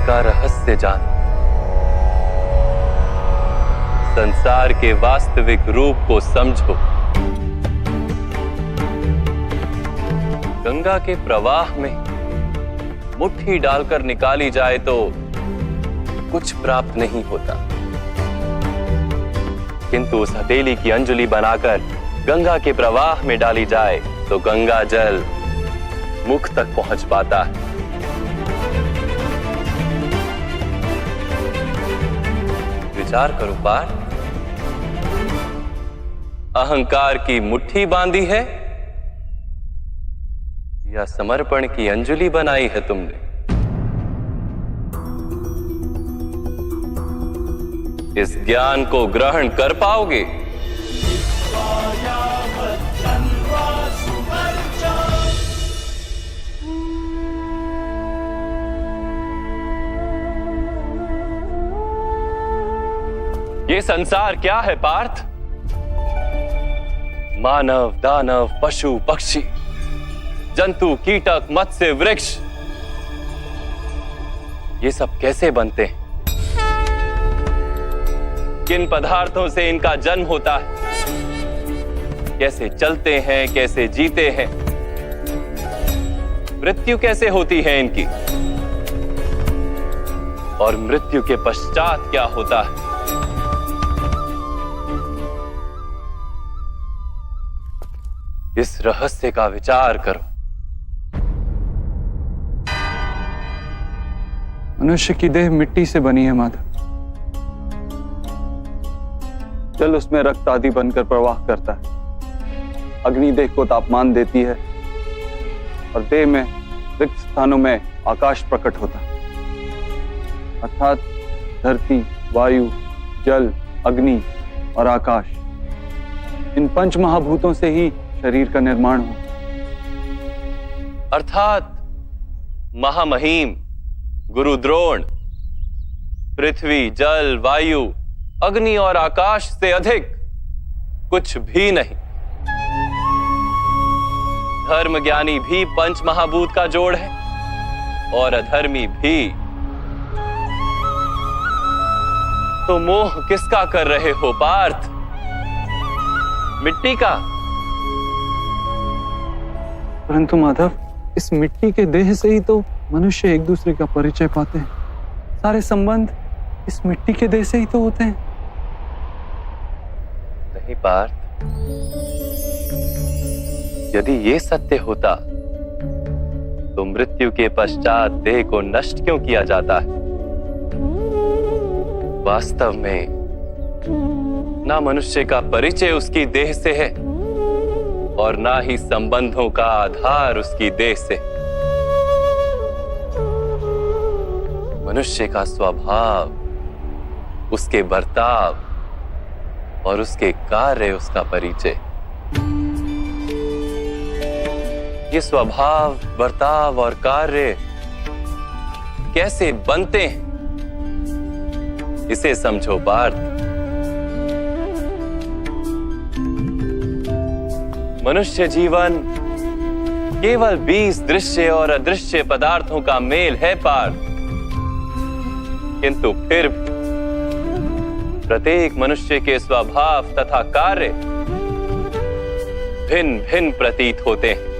का रहस्य जान, संसार के वास्तविक रूप को समझो। गंगा के प्रवाह में मुट्ठी डालकर निकाली जाए तो कुछ प्राप्त नहीं होता, किंतु उस हथेली की अंजुलि बनाकर गंगा के प्रवाह में डाली जाए तो गंगा जल मुख तक पहुंच पाता है। विचार करो पार्थ, अहंकार की मुट्ठी बांधी है या समर्पण की अंजुलि बनाई है तुमने? इस ज्ञान को ग्रहण कर पाओगे? ये संसार क्या है पार्थ? मानव, दानव, पशु, पक्षी, जंतु, कीटक, मत्स्य, वृक्ष, ये सब कैसे बनते हैं? किन पदार्थों से इनका जन्म होता है? कैसे चलते हैं, कैसे जीते हैं? मृत्यु कैसे होती है इनकी? और मृत्यु के पश्चात क्या होता है? इस रहस्य का विचार करो। मनुष्य की देह मिट्टी से बनी है माधव। जल उसमें रक्त आदि बनकर प्रवाह करता है। अग्नि देह को तापमान देती है और देह में रिक्त स्थानों में आकाश प्रकट होता है। अर्थात धरती, वायु, जल, अग्नि और आकाश, इन पंच महाभूतों से ही शरीर का निर्माण हो। अर्थात महामहिम गुरु द्रोण पृथ्वी, जल, वायु, अग्नि और आकाश से अधिक कुछ भी नहीं। धर्म ज्ञानी भी पंच महाभूत का जोड़ है और अधर्मी भी। तो मोह किसका कर रहे हो पार्थ? मिट्टी का? परंतु माधव, इस मिट्टी के देह से ही तो मनुष्य एक दूसरे का परिचय पाते हैं। सारे संबंध इस मिट्टी के देह से ही तो होते हैं। नहीं पार्थ, यदि ये सत्य होता तो मृत्यु के पश्चात देह को नष्ट क्यों किया जाता है? वास्तव में ना मनुष्य का परिचय उसकी देह से है और ना ही संबंधों का आधार उसकी देह से। मनुष्य का स्वभाव, उसके बर्ताव और उसके कार्य उसका परिचय। ये स्वभाव, बर्ताव और कार्य कैसे बनते हैं, इसे समझो पार्थ। मनुष्य जीवन केवल 20 दृश्य और अदृश्य पदार्थों का मेल है पार्थ, किंतु फिर भी प्रत्येक मनुष्य के स्वभाव तथा कार्य भिन्न भिन्न प्रतीत होते हैं।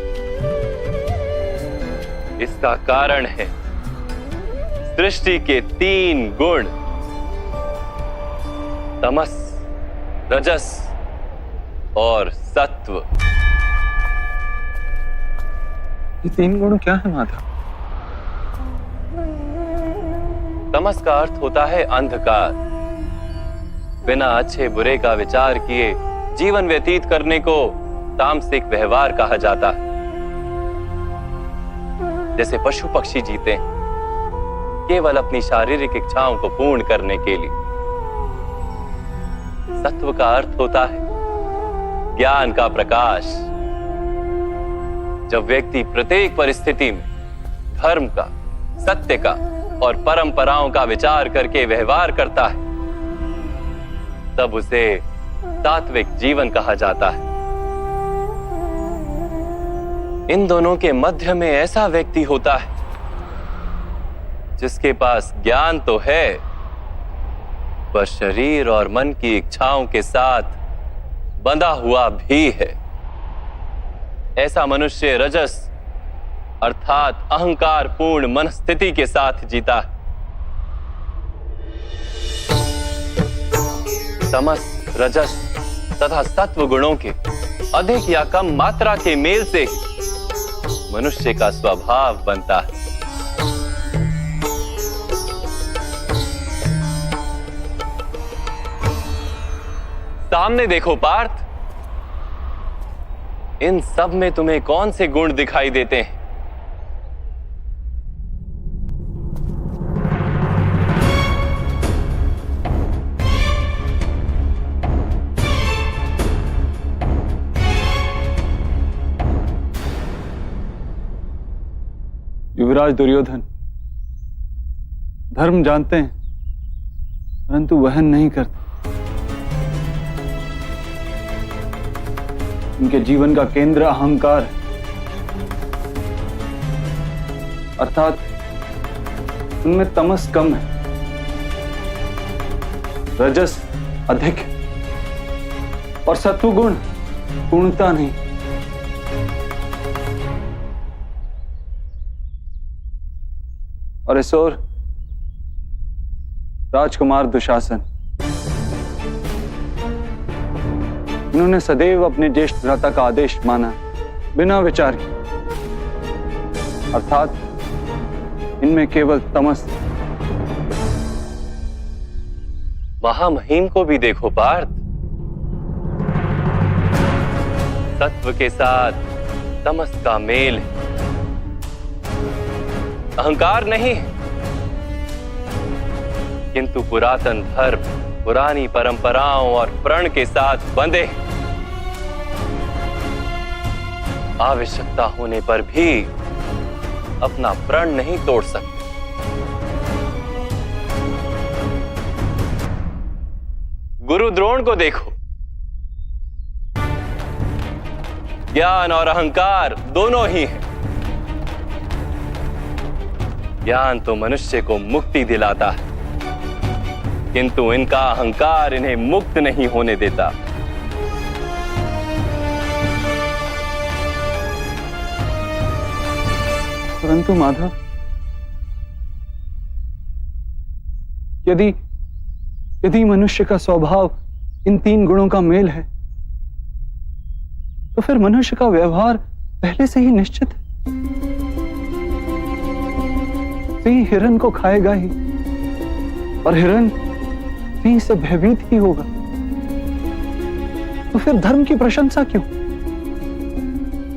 इसका कारण है सृष्टि के 3 गुण, तमस, रजस और सत्व। ये 3 गुण क्या है माधव? तमस का अर्थ होता है अंधकार। बिना अच्छे बुरे का विचार किए जीवन व्यतीत करने को तामसिक व्यवहार कहा जाता है। जैसे पशु पक्षी जीते हैं केवल अपनी शारीरिक इच्छाओं को पूर्ण करने के लिए। सत्व का अर्थ होता है ज्ञान का प्रकाश। जब व्यक्ति प्रत्येक परिस्थिति में धर्म का, सत्य का और परंपराओं का विचार करके व्यवहार करता है, तब उसे सात्विक जीवन कहा जाता है। इन दोनों के मध्य में ऐसा व्यक्ति होता है जिसके पास ज्ञान तो है, पर शरीर और मन की इच्छाओं के साथ बंधा हुआ भी है। ऐसा मनुष्य रजस अर्थात अहंकार पूर्ण मनस्थिति के साथ जीता है। तमस, रजस तथा सत्व गुणों के अधिक या कम मात्रा के मेल से ही मनुष्य का स्वभाव बनता है। सामने देखो पार्थ, इन सब में तुम्हें कौन से गुण दिखाई देते हैं? युवराज दुर्योधन धर्म जानते हैं, परंतु वहन नहीं करते। उनके जीवन का केंद्र अहंकार है, अर्थात उनमें तमस कम है, रजस अधिक है और सत्वगुण पूर्णता नहीं। और इस ओर राजकुमार दुशासन, इन्होंने सदैव अपने ज्येष्ठ भ्राता का आदेश माना बिना विचार के, अर्थात इनमें केवल तमस। महामहिम को भी देखो पार्थ, सत्व के साथ तमस का मेल है, अहंकार नहीं है, किंतु पुरातन धर्म, पुरानी परंपराओं और प्रण के साथ बंधे, आवश्यकता होने पर भी अपना प्रण नहीं तोड़ सकते। गुरु द्रोण को देखो, ज्ञान और अहंकार दोनों ही हैं। ज्ञान तो मनुष्य को मुक्ति दिलाता है, किंतु इनका अहंकार इन्हें मुक्त नहीं होने देता। परंतु माधव, यदि मनुष्य का स्वभाव इन तीन गुणों का मेल है, तो फिर मनुष्य का व्यवहार पहले से ही निश्चित है। सिंह हिरण को खाएगा ही, और हिरण सिंह से भयभीत ही होगा। तो फिर धर्म की प्रशंसा क्यों?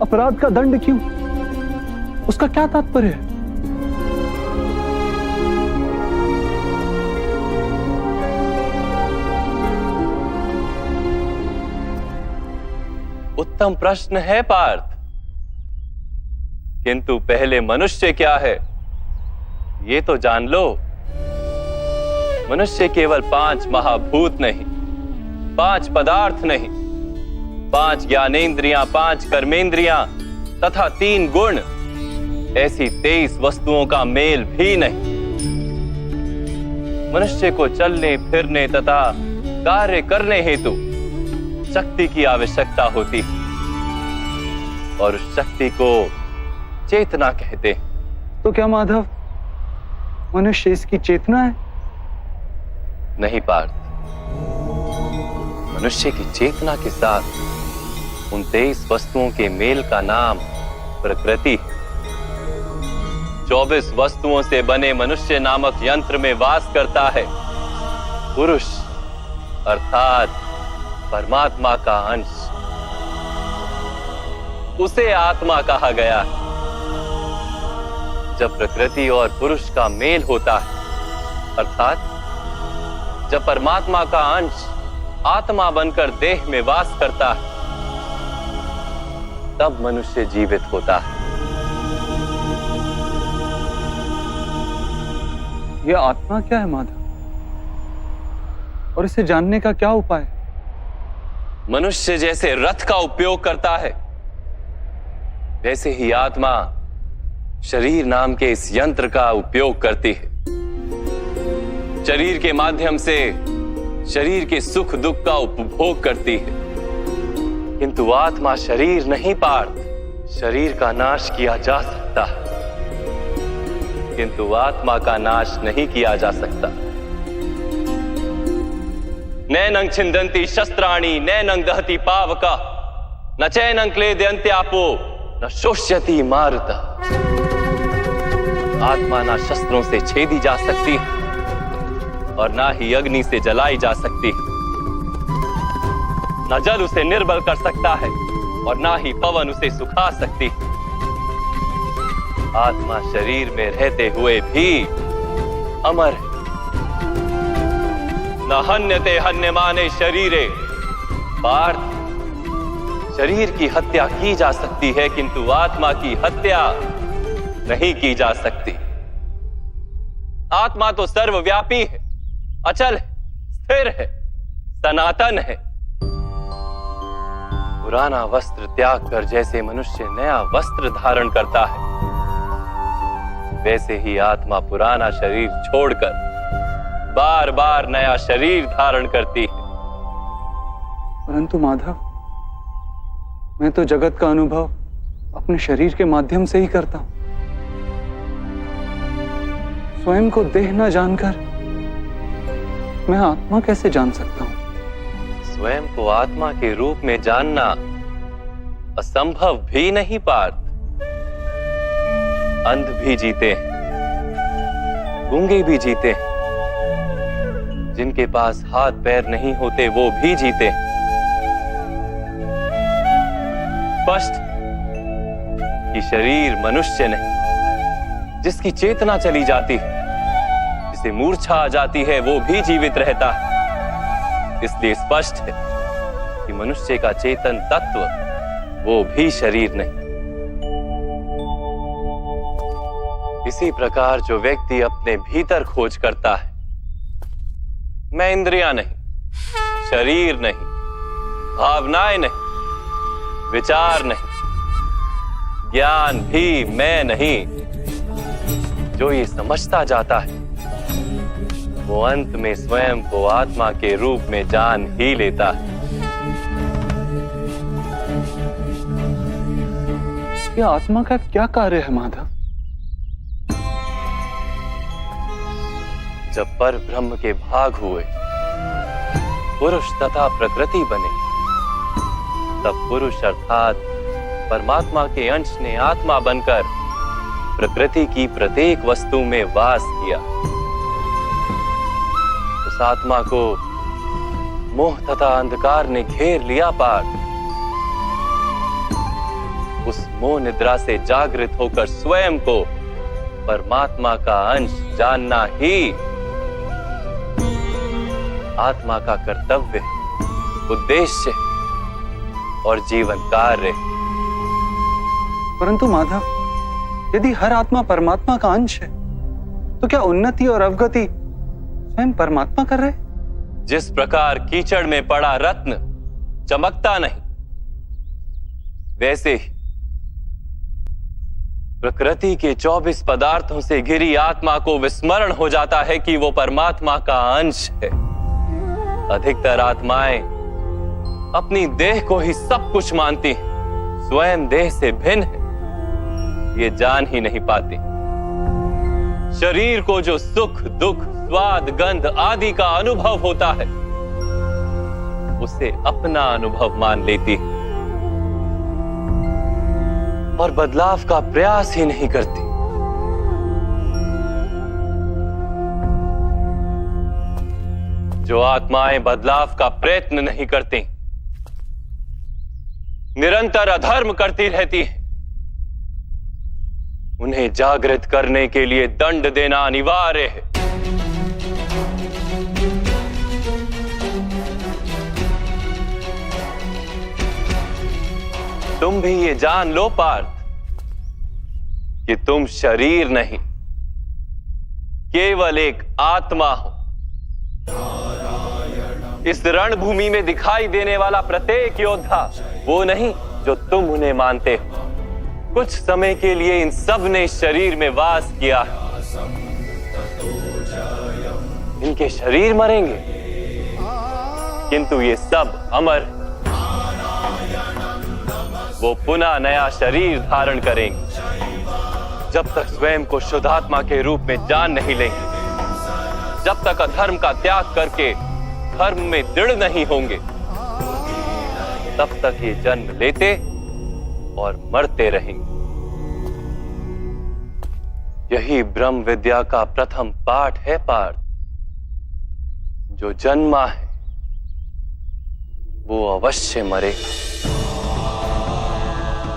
अपराध का दंड क्यों? उसका क्या तात्पर्य है? उत्तम प्रश्न है पार्थ, किंतु पहले मनुष्य क्या है ये तो जान लो। मनुष्य केवल 5 महाभूत नहीं, 5 पदार्थ नहीं, 5 ज्ञानेंद्रियां, 5 कर्मेंद्रियां तथा 3 गुण, ऐसी 23 वस्तुओं का मेल भी नहीं। मनुष्य को चलने फिरने तथा कार्य करने हेतु शक्ति की आवश्यकता होती है, और उस शक्ति को चेतना कहते हैं। तो क्या माधव, मनुष्य इसकी चेतना है? नहीं पार्थ, मनुष्य की चेतना के साथ उन 23 वस्तुओं के मेल का नाम प्रकृति है। 24 वस्तुओं से बने मनुष्य नामक यंत्र में वास करता है पुरुष, अर्थात परमात्मा का अंश। उसे आत्मा कहा गया है। जब प्रकृति और पुरुष का मेल होता है, अर्थात जब परमात्मा का अंश आत्मा बनकर देह में वास करता है, तब मनुष्य जीवित होता है। यह आत्मा क्या है माधव, और इसे जानने का क्या उपाय है? मनुष्य जैसे रथ का उपयोग करता है, वैसे ही आत्मा शरीर नाम के इस यंत्र का उपयोग करती है। शरीर के माध्यम से शरीर के सुख दुख का उपभोग करती है, किंतु आत्मा शरीर नहीं पार्थ। शरीर का नाश किया जा सकता है, किंतु आत्मा का नाश नहीं किया जा सकता। नैनं छिन्दन्ति शस्त्राणि नैनं दहति पावका न चैनं क्लेदयन्त्यापो न शोष्यति मारुता। आत्मा ना शस्त्रों से छेदी जा सकती और ना ही अग्नि से जलाई जा सकती। न जल उसे निर्बल कर सकता है और ना ही पवन उसे सुखा सकती। आत्मा शरीर में रहते हुए भी अमर है। न हन्यते हन्यमाने शरीरे पार्थ। शरीर की हत्या की जा सकती है, किंतु आत्मा की हत्या नहीं की जा सकती। आत्मा तो सर्वव्यापी है, अचल है, स्थिर है, सनातन है। पुराना वस्त्र त्याग कर जैसे मनुष्य नया वस्त्र धारण करता है, वैसे ही आत्मा पुराना शरीर छोड़कर बार बार नया शरीर धारण करती है। परंतु माधव, मैं तो जगत का अनुभव अपने शरीर के माध्यम से ही करता हूं। स्वयं को देह न जानकर मैं आत्मा कैसे जान सकता हूं? स्वयं को आत्मा के रूप में जानना असंभव भी नहीं पार्थ। अंध भी जीते हैं, गूंगे भी जीते हैं, जिनके पास हाथ पैर नहीं होते वो भी जीते हैं। स्पष्ट कि शरीर मनुष्य नहीं, जिसकी चेतना चली जाती है, जिसे मूर्छा आ जाती है, वो भी जीवित रहता है। इसलिए स्पष्ट है कि मनुष्य का चेतन तत्व वो भी शरीर नहीं। इसी प्रकार जो व्यक्ति अपने भीतर खोज करता है, मैं इंद्रियां नहीं, शरीर नहीं, भावनाएं नहीं, विचार नहीं, ज्ञान भी मैं नहीं, जो ये समझता जाता है, वो अंत में स्वयं को आत्मा के रूप में जान ही लेता है। ये आत्मा का क्या कार्य है माधव? जब पर ब्रह्म के भाग हुए, पुरुष तथा प्रकृति बने, तब पुरुष अर्थात परमात्मा के अंश ने आत्मा बनकर प्रकृति की प्रत्येक वस्तु में वास किया। उस आत्मा को मोह तथा अंधकार ने घेर लिया पार्थ। उस मोह निद्रा से जागृत होकर स्वयं को परमात्मा का अंश जानना ही आत्मा का कर्तव्य, उद्देश्य और जीवन कार्य। परंतु माधव, यदि हर आत्मा परमात्मा का अंश है, तो क्या उन्नति और अवगति स्वयं परमात्मा कर रहे? जिस प्रकार कीचड़ में पड़ा रत्न चमकता नहीं, वैसे ही प्रकृति के 24 पदार्थों से घिरी आत्मा को विस्मरण हो जाता है कि वो परमात्मा का अंश है। अधिकतर आत्माएं अपनी देह को ही सब कुछ मानती हैं, स्वयं देह से भिन्न है ये जान ही नहीं पाती। शरीर को जो सुख दुख स्वाद गंध आदि का अनुभव होता है, उसे अपना अनुभव मान लेती है और बदलाव का प्रयास ही नहीं करती। जो आत्माएं बदलाव का प्रयत्न नहीं करती, निरंतर अधर्म करती रहती हैं, उन्हें जागृत करने के लिए दंड देना अनिवार्य है। तुम भी ये जान लो पार्थ कि तुम शरीर नहीं, केवल एक आत्मा हो। इस रणभूमि में दिखाई देने वाला प्रत्येक योद्धा वो नहीं जो तुम उन्हें मानते हो। कुछ समय के लिए इन सब ने शरीर में वास किया है, इनके शरीर मरेंगे, किंतु ये सब अमर, वो पुनः नया शरीर धारण करेंगे जब तक स्वयं को शुद्धात्मा के रूप में जान नहीं लेंगे, जब तक अधर्म का त्याग करके धर्म में दृढ़ नहीं होंगे, तब तक ये जन्म लेते और मरते रहेंगे। यही ब्रह्म विद्या का प्रथम पाठ है पार्थ। जो जन्मा है वो अवश्य मरेगा,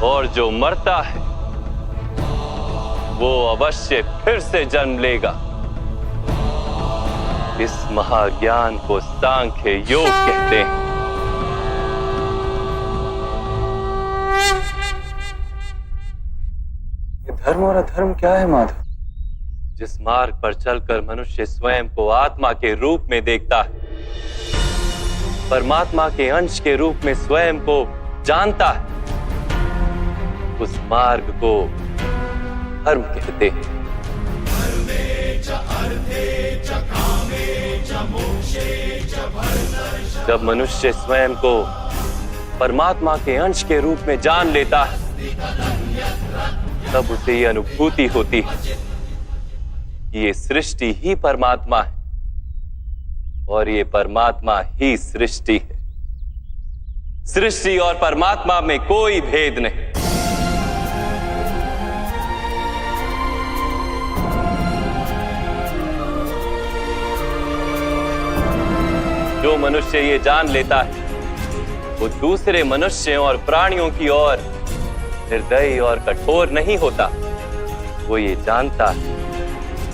और जो मरता है वो अवश्य फिर से जन्म लेगा। इस महाज्ञान को सांख्य योग कहते हैं। धर्म और अधर्म क्या है माधव? जिस मार्ग पर चलकर मनुष्य स्वयं को आत्मा के रूप में देखता है, परमात्मा के अंश के रूप में स्वयं को जानता है, उस मार्ग को धर्म कहते हैं। जब मनुष्य स्वयं को परमात्मा के अंश के रूप में जान लेता है, तब उसे ये अनुभूति होती है कि ये सृष्टि ही परमात्मा है और ये परमात्मा ही सृष्टि है। सृष्टि और परमात्मा में कोई भेद नहीं। जो मनुष्य ये जान लेता है, वो दूसरे मनुष्यों और प्राणियों की ओर निर्दयी और कठोर नहीं होता। वो ये जानता है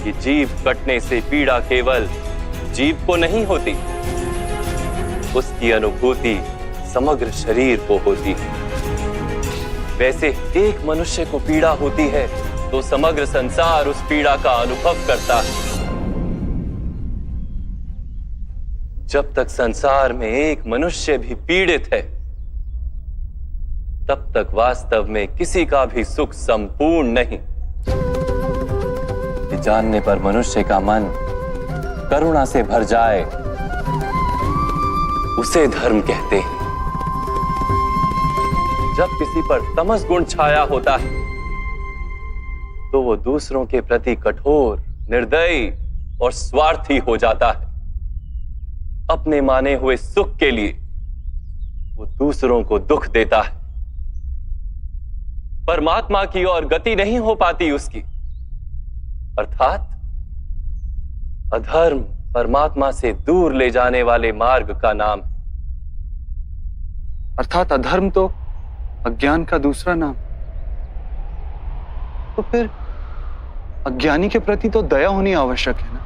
कि जीव कटने से पीड़ा केवल जीव को नहीं होती, उसकी अनुभूति समग्र शरीर को होती है। वैसे एक मनुष्य को पीड़ा होती है तो समग्र संसार उस पीड़ा का अनुभव करता है। जब तक संसार में एक मनुष्य भी पीड़ित है, तब तक वास्तव में किसी का भी सुख संपूर्ण नहीं। ये जानने पर मनुष्य का मन करुणा से भर जाए, उसे धर्म कहते हैं। जब किसी पर तमस गुण छाया होता है, तो वो दूसरों के प्रति कठोर, निर्दयी और स्वार्थी हो जाता है। अपने माने हुए सुख के लिए वो दूसरों को दुख देता है। परमात्मा की ओर गति नहीं हो पाती उसकी, अर्थात अधर्म परमात्मा से दूर ले जाने वाले मार्ग का नाम है। अर्थात अधर्म तो अज्ञान का दूसरा नाम। तो फिर अज्ञानी के प्रति तो दया होनी आवश्यक है ना?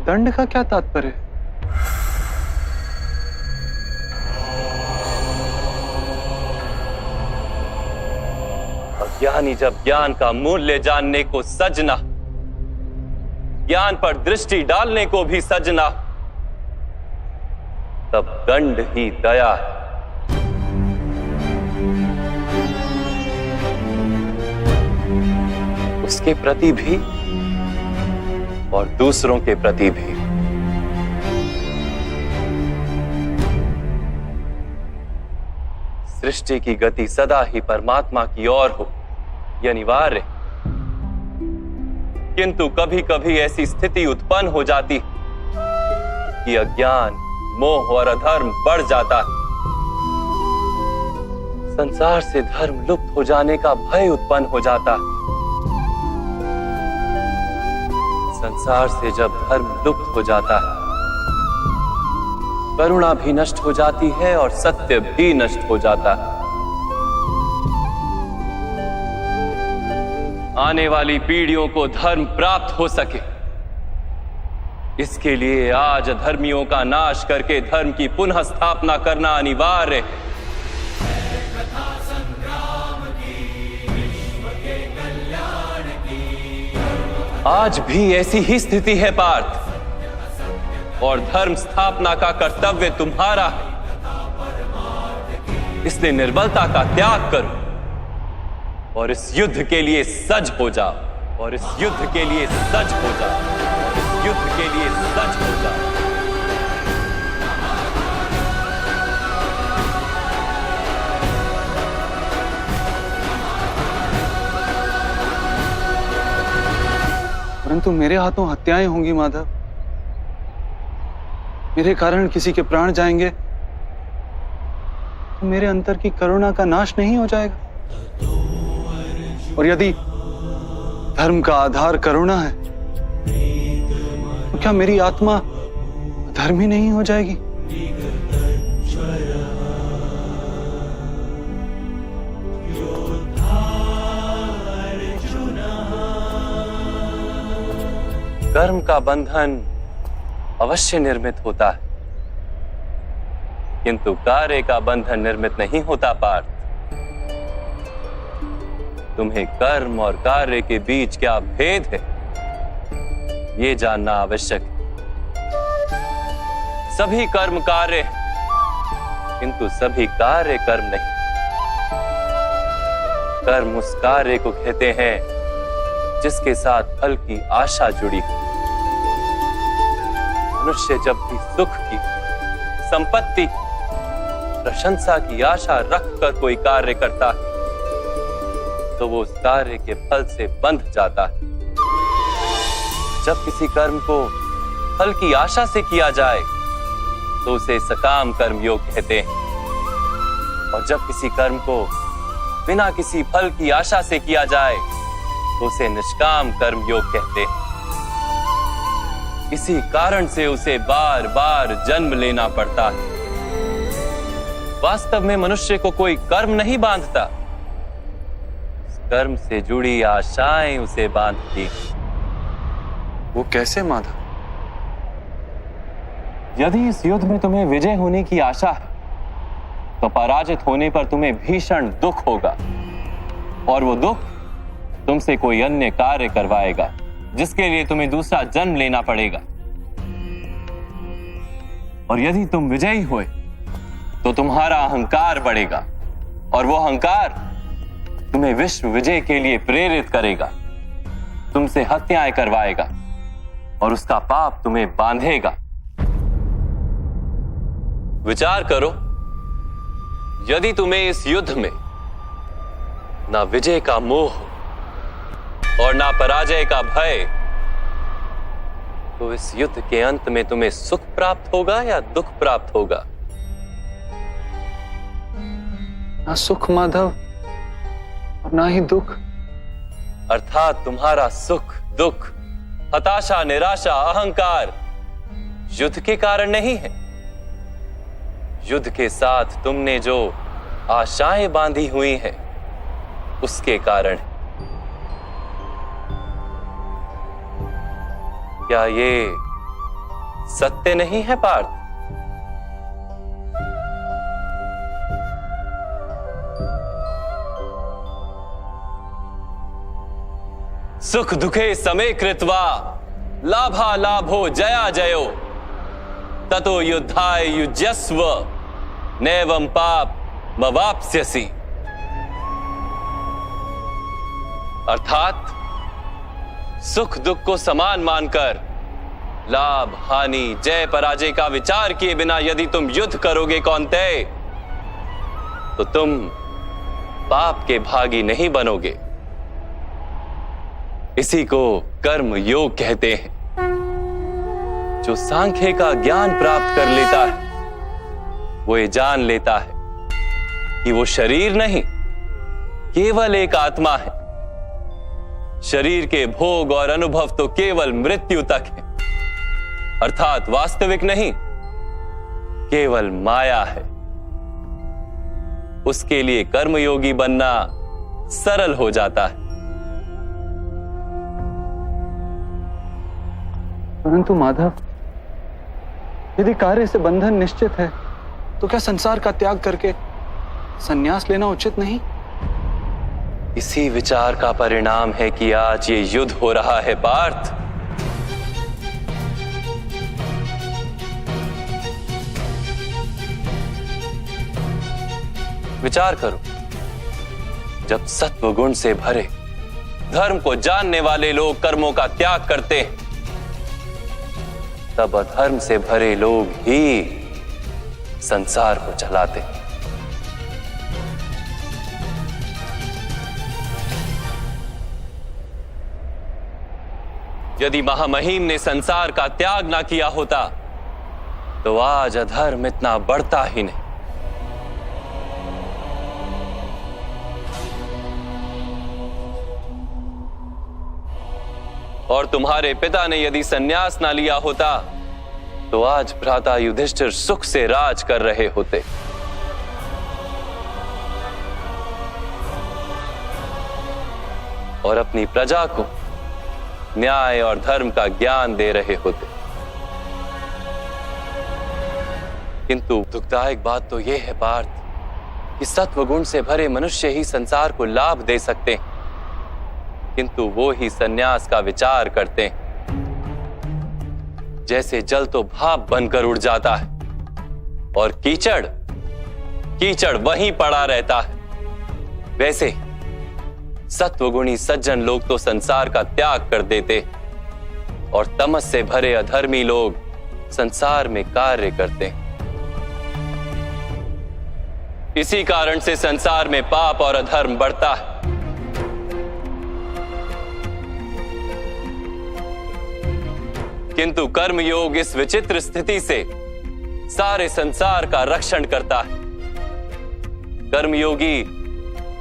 दंड का क्या तात्पर्य है? अज्ञानी जब ज्ञान का मूल्य जानने को सजना, ज्ञान पर दृष्टि डालने को भी सजना, तब दंड ही दया है। उसके प्रति भी और दूसरों के प्रति भी। सृष्टि की गति सदा ही परमात्मा की ओर हो, यह अनिवार्य। किंतु कभी कभी ऐसी स्थिति उत्पन्न हो जाती कि अज्ञान, मोह और अधर्म बढ़ जाता है। संसार से धर्म लुप्त हो जाने का भय उत्पन्न हो जाता है। संसार से जब धर्म लुप्त हो जाता है, करुणा भी नष्ट हो जाती है और सत्य भी नष्ट हो जाता है। आने वाली पीढ़ियों को धर्म प्राप्त हो सके, इसके लिए आज अधर्मियों का नाश करके धर्म की पुनः स्थापना करना अनिवार्य है। आज भी ऐसी ही स्थिति है पार्थ, और धर्म स्थापना का कर्तव्य तुम्हारा है। इसलिए निर्बलता का त्याग करो और इस युद्ध के लिए सज हो जाओ, और इस युद्ध के लिए सज हो जाओ। युद्ध के लिए सज्ज हो जाओ। परंतु मेरे हाथों हत्याएं होंगी माधव। मेरे कारण किसी के प्राण जाएंगे तो मेरे अंतर की करुणा का नाश नहीं हो जाएगा? और यदि धर्म का आधार करुणा है तो क्या मेरी आत्मा धर्मी नहीं हो जाएगी? कर्म का बंधन अवश्य निर्मित होता है, किंतु कार्य का बंधन निर्मित नहीं होता पार्थ। तुम्हें कर्म और कार्य के बीच क्या भेद है, ये जानना आवश्यक है। सभी कर्म कार्य हैं, किंतु सभी कार्य कर्म नहीं। कर्म उस कार्य को कहते हैं जिसके साथ फल की आशा जुड़ी हो। मनुष्य जब भी सुख की, संपत्ति, प्रशंसा की आशा रखकर कोई कार्य करता है तो वो उस कार्य के फल से बंध जाता है। जब किसी कर्म को फल की आशा से किया जाए तो उसे सकाम कर्म योग कहते हैं, और जब किसी कर्म को बिना किसी फल की आशा से किया जाए तो उसे निष्काम कर्म योग कहते हैं। इसी कारण से उसे बार बार जन्म लेना पड़ता है। वास्तव में मनुष्य को कोई कर्म नहीं बांधता, कर्म से जुड़ी आशाएं उसे बांधती। वो कैसे माधव? यदि इस युद्ध में तुम्हें विजय होने की आशा है तो पराजित होने पर तुम्हें भीषण दुख होगा, और वो दुख तुमसे कोई अन्य कार्य करवाएगा जिसके लिए तुम्हें दूसरा जन्म लेना पड़ेगा। और यदि तुम विजयी हुए तो तुम्हारा अहंकार बढ़ेगा, और वो अहंकार तुम्हें विश्व विजय के लिए प्रेरित करेगा, तुमसे हत्याएं करवाएगा और उसका पाप तुम्हें बांधेगा। विचार करो, यदि तुम्हें इस युद्ध में ना विजय का मोह और ना पराजय का भय, तो इस युद्ध के अंत में तुम्हें सुख प्राप्त होगा या दुख प्राप्त होगा? ना सुख माधव और ना ही दुख। अर्थात तुम्हारा सुख, दुख, हताशा, निराशा, अहंकार युद्ध के कारण नहीं है। युद्ध के साथ तुमने जो आशाएं बांधी हुई हैं उसके कारण है। क्या ये सत्य नहीं है पार्थ? सुख दुखे समे कृत्वा लाभा लाभो जया जयो ततो युद्धाय युज्यस्व नैवं पाप मवाप्स्यसि। अर्थात सुख दुख को समान मानकर लाभ हानि जय पराजय का विचार किए बिना यदि तुम युद्ध करोगे कौन्तेय, तो तुम पाप के भागी नहीं बनोगे। इसी को कर्म योग कहते हैं। जो सांख्य का ज्ञान प्राप्त कर लेता है वो ये जान लेता है कि वो शरीर नहीं, केवल एक आत्मा है। शरीर के भोग और अनुभव तो केवल मृत्यु तक है, अर्थात वास्तविक नहीं, केवल माया है। उसके लिए कर्मयोगी बनना सरल हो जाता है। परंतु माधव, यदि कार्य से बंधन निश्चित है तो क्या संसार का त्याग करके संन्यास लेना उचित नहीं? इसी विचार का परिणाम है कि आज ये युद्ध हो रहा है पार्थ। विचार करो, जब सत्व गुण से भरे धर्म को जानने वाले लोग कर्मों का त्याग करते हैं तब अधर्म से भरे लोग ही संसार को चलाते। यदि महामहिम ने संसार का त्याग ना किया होता तो आज अधर्म इतना बढ़ता ही नहीं। और तुम्हारे पिता ने यदि संन्यास ना लिया होता तो आज भ्राता युधिष्ठिर सुख से राज कर रहे होते। और अपनी प्रजा को न्याय और धर्म का ज्ञान दे रहे होते। किंतु दुखदायक बात तो यह है पार्थ कि सत्वगुण से भरे मनुष्य ही संसार को लाभ दे सकते हैं, किंतु वो ही संन्यास का विचार करते हैं। जैसे जल तो भाप बनकर उड़ जाता है और कीचड़ कीचड़ वहीं पड़ा रहता है, वैसे सत्वगुणी सज्जन लोग तो संसार का त्याग कर देते और तमस से भरे अधर्मी लोग संसार में कार्य करते हैं। इसी कारण से संसार में पाप और अधर्म बढ़ता है। किंतु कर्मयोग इस विचित्र स्थिति से सारे संसार का रक्षण करता है। कर्मयोगी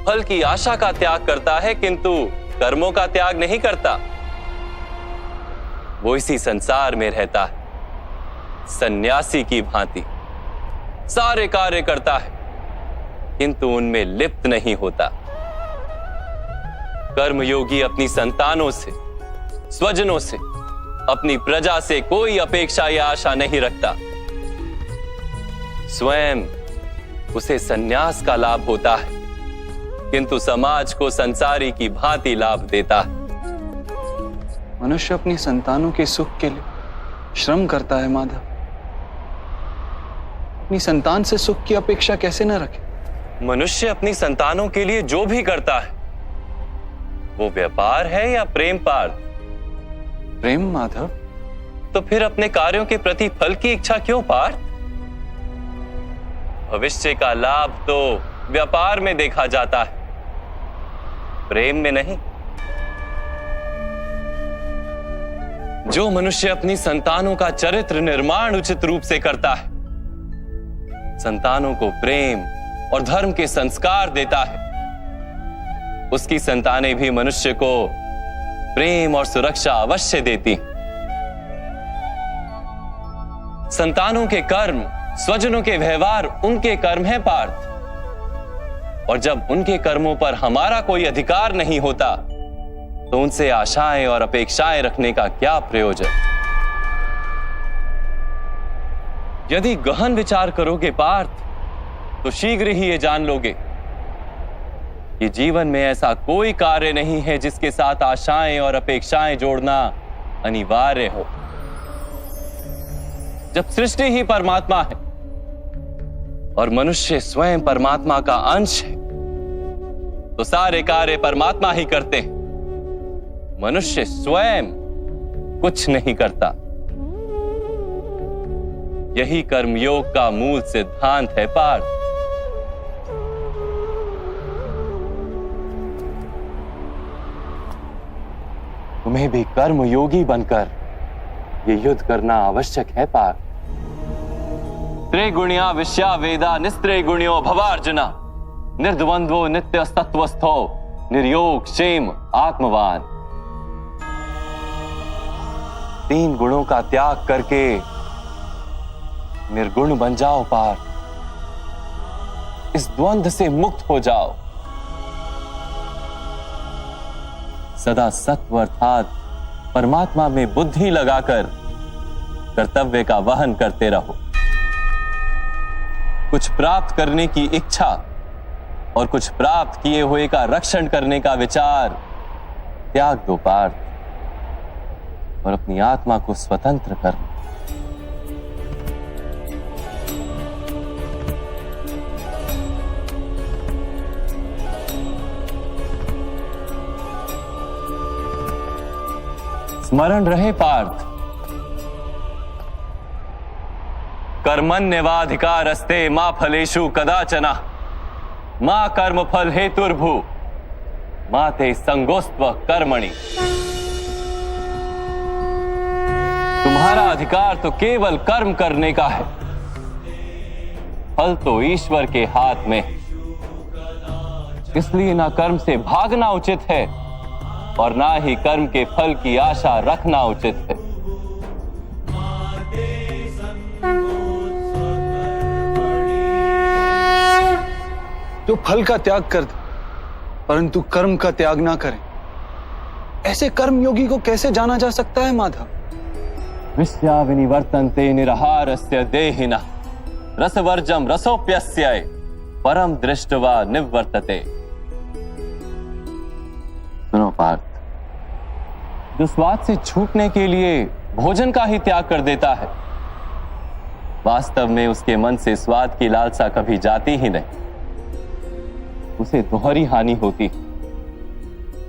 फल की आशा का त्याग करता है किंतु कर्मों का त्याग नहीं करता। वो इसी संसार में रहता है, सन्यासी की भांति सारे कार्य करता है किंतु उनमें लिप्त नहीं होता। कर्मयोगी अपनी संतानों से, स्वजनों से, अपनी प्रजा से कोई अपेक्षा या आशा नहीं रखता। स्वयं उसे संन्यास का लाभ होता है किंतु समाज को संसारी की भांति लाभ देता है। मनुष्य अपनी संतानों के सुख के लिए श्रम करता है माधव। अपनी संतान से सुख की अपेक्षा कैसे न रखे? मनुष्य अपनी संतानों के लिए जो भी करता है वो व्यापार है या प्रेम पार्थ? प्रेम माधव। तो फिर अपने कार्यों के प्रति फल की इच्छा क्यों पार्थ? भविष्य का लाभ तो व्यापार में देखा जाता है, प्रेम में नहीं। जो मनुष्य अपनी संतानों का चरित्र निर्माण उचित रूप से करता है, संतानों को प्रेम और धर्म के संस्कार देता है, उसकी संतानें भी मनुष्य को प्रेम और सुरक्षा अवश्य देती। संतानों के कर्म, स्वजनों के व्यवहार उनके कर्म है पार्थ। और जब उनके कर्मों पर हमारा कोई अधिकार नहीं होता तो उनसे आशाएं और अपेक्षाएं रखने का क्या प्रयोजन? यदि गहन विचार करोगे पार्थ तो शीघ्र ही ये जान लोगे कि जीवन में ऐसा कोई कार्य नहीं है जिसके साथ आशाएं और अपेक्षाएं जोड़ना अनिवार्य हो। जब सृष्टि ही परमात्मा है और मनुष्य स्वयं परमात्मा का अंश है तो सारे कार्य परमात्मा ही करते हैं, मनुष्य स्वयं कुछ नहीं करता। यही कर्मयोग का मूल सिद्धांत है पार्थ। तुम्हें भी कर्मयोगी बनकर ये युद्ध करना आवश्यक है पार्थ। त्रिगुणिया विश्या वेदा निस्त्रिगुण्यो भवार्जुना निर्द्वंद्वो नित्य सत्वस्थो निर्योग क्षेम आत्मवान। 3 गुणों का त्याग करके निर्गुण बन जाओ पार्थ। इस द्वंद्व से मुक्त हो जाओ। सदा सत्व अर्थात परमात्मा में बुद्धि लगाकर कर्तव्य का वहन करते रहो। कुछ प्राप्त करने की इच्छा और कुछ प्राप्त किए हुए का रक्षण करने का विचार त्याग दो पार्थ और अपनी आत्मा को स्वतंत्र कर। स्मरण रहे पार्थ, कर्मण्येवाधिकारस्ते मा फलेषु कदाचन मा कर्म फल हेतुर्भु मा ते संगोस्त्व कर्मणि। तुम्हारा अधिकार तो केवल कर्म करने का है, फल तो ईश्वर के हाथ में, इसलिए ना कर्म से भागना उचित है और ना ही कर्म के फल की आशा रखना उचित है। जो फल का त्याग कर दे परंतु कर्म का त्याग ना करे, ऐसे कर्म योगी को कैसे जाना जा सकता है माधव? विश्या विनिवर्तन्ते निरहारस्य देहिनः रसवर्जम रसोप्यस्य परम दृष्ट्वा निवर्तते। सुनो पार्थ, जो स्वाद से छूटने के लिए भोजन का ही त्याग कर देता है, वास्तव में उसके मन से स्वाद की लालसा कभी जाती ही नहीं, उसे दोहरी हानि होती।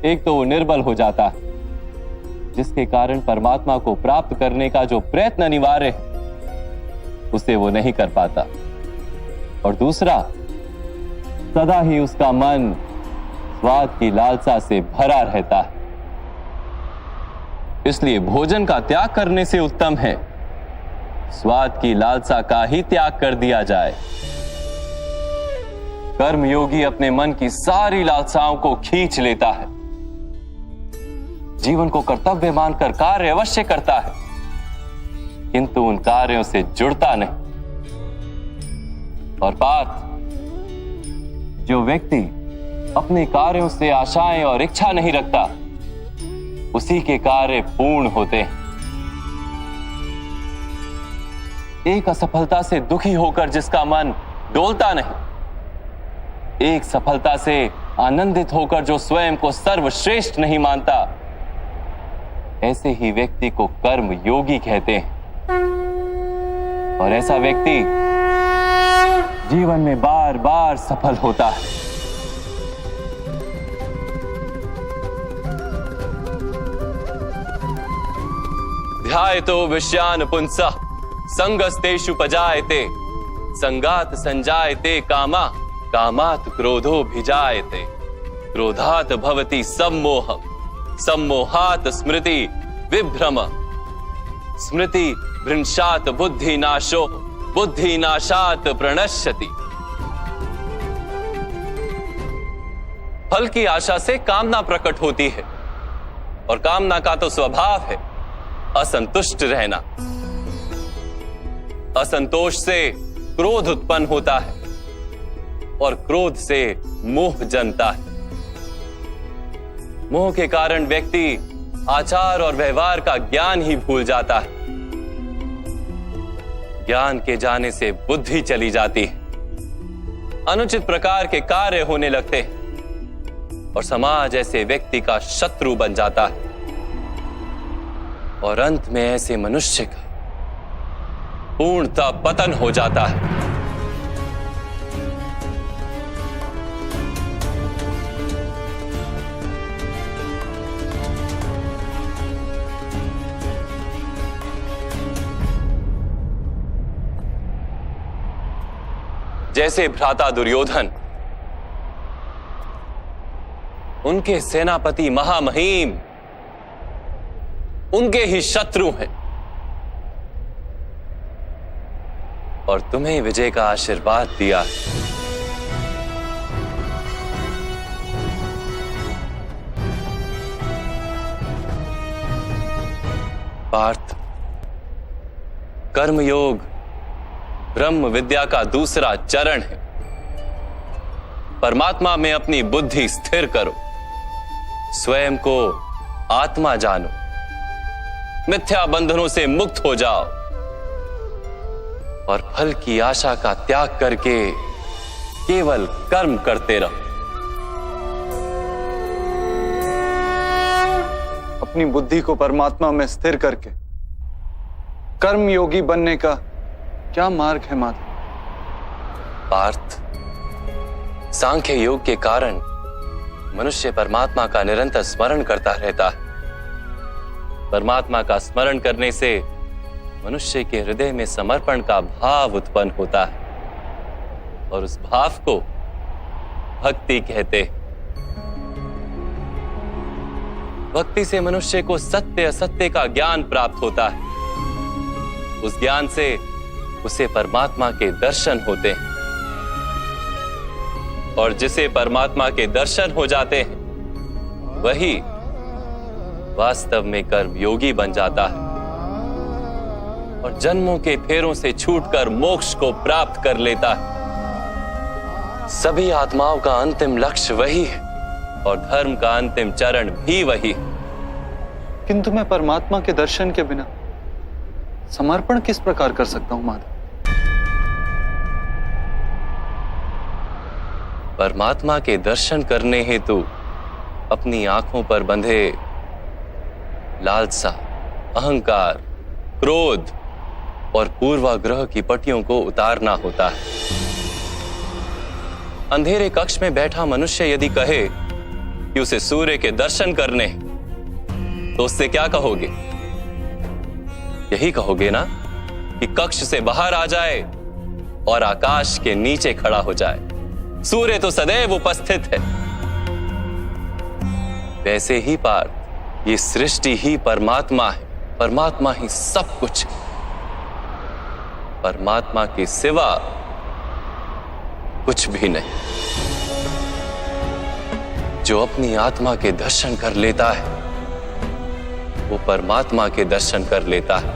एक तो वो निर्बल हो जाता है, जिसके कारण परमात्मा को प्राप्त करने का जो प्रयत्न अनिवार्य है उसे वो नहीं कर पाता, और दूसरा सदा ही उसका मन स्वाद की लालसा से भरा रहता है। इसलिए भोजन का त्याग करने से उत्तम है स्वाद की लालसा का ही त्याग कर दिया जाए। कर्म योगी अपने मन की सारी लालसाओं को खींच लेता है, जीवन को कर्तव्य मानकर कार्य अवश्य करता है, किंतु उन कार्यों से जुड़ता नहीं। और पार्थ, जो व्यक्ति अपने कार्यों से आशाएं और इच्छा नहीं रखता, उसी के कार्य पूर्ण होते हैं। एक असफलता से दुखी होकर जिसका मन डोलता नहीं, एक सफलता से आनंदित होकर जो स्वयं को सर्वश्रेष्ठ नहीं मानता, ऐसे ही व्यक्ति को कर्म योगी कहते हैं। और ऐसा व्यक्ति जीवन में बार बार सफल होता है। ध्यायतो विषयान पुंसः संगस्तेषु पजायते संगात संजायते कामा कामात् क्रोधो भिजायते क्रोधात् भवति सम्मोह सम्मोहात् स्मृति विभ्रम स्मृति भ्रंशात् बुद्धि नाशो बुद्धि नाशात् प्रणश्यति। फल की आशा से कामना प्रकट होती है, और कामना का तो स्वभाव है असंतुष्ट रहना। असंतोष से क्रोध उत्पन्न होता है, और क्रोध से मोह जन्मता है। मोह के कारण व्यक्ति आचार और व्यवहार का ज्ञान ही भूल जाता है। ज्ञान के जाने से बुद्धि चली जाती है, अनुचित प्रकार के कार्य होने लगते हैं, और समाज ऐसे व्यक्ति का शत्रु बन जाता है, और अंत में ऐसे मनुष्य का पूर्णतः पतन हो जाता है। जैसे भ्राता दुर्योधन, उनके सेनापति महामहिम उनके ही शत्रु हैं, और तुम्हें विजय का आशीर्वाद दिया। पार्थ, कर्मयोग ब्रह्म विद्या का दूसरा चरण है। परमात्मा में अपनी बुद्धि स्थिर करो, स्वयं को आत्मा जानो, मिथ्या बंधनों से मुक्त हो जाओ, और फल की आशा का त्याग करके केवल कर्म करते रहो। अपनी बुद्धि को परमात्मा में स्थिर करके कर्म योगी बनने का क्या मार्ग है माधव? पार्थ, सांख्य योग के कारण मनुष्य परमात्मा का निरंतर स्मरण करता रहता है। परमात्मा का स्मरण करने से मनुष्य के हृदय में समर्पण का भाव उत्पन्न होता है और उस भाव को भक्ति कहते हैं। भक्ति से मनुष्य को सत्य असत्य का ज्ञान प्राप्त होता है। उस ज्ञान से उसे परमात्मा के दर्शन होते हैं और जिसे परमात्मा के दर्शन हो जाते हैं वही वास्तव में कर्मयोगी बन जाता है और जन्मों के फेरों से छूटकर मोक्ष को प्राप्त कर लेता है। सभी आत्माओं का अंतिम लक्ष्य वही है और धर्म का अंतिम चरण भी वही है। किंतु मैं परमात्मा के दर्शन के बिना समर्पण किस प्रकार कर सकता हूं माधव? परमात्मा के दर्शन करने हेतु अपनी आंखों पर बंधे लालसा, अहंकार, क्रोध और पूर्वाग्रह की पट्टियों को उतारना होता है। अंधेरे कक्ष में बैठा मनुष्य यदि कहे कि उसे सूर्य के दर्शन करने तो उससे क्या कहोगे? यही कहोगे ना कि कक्ष से बाहर आ जाए और आकाश के नीचे खड़ा हो जाए। सूर्य तो सदैव उपस्थित है। वैसे ही पार्थ, ये सृष्टि ही परमात्मा है, परमात्मा ही सब कुछ है। परमात्मा के सिवा कुछ भी नहीं। जो अपनी आत्मा के दर्शन कर लेता है वो परमात्मा के दर्शन कर लेता है।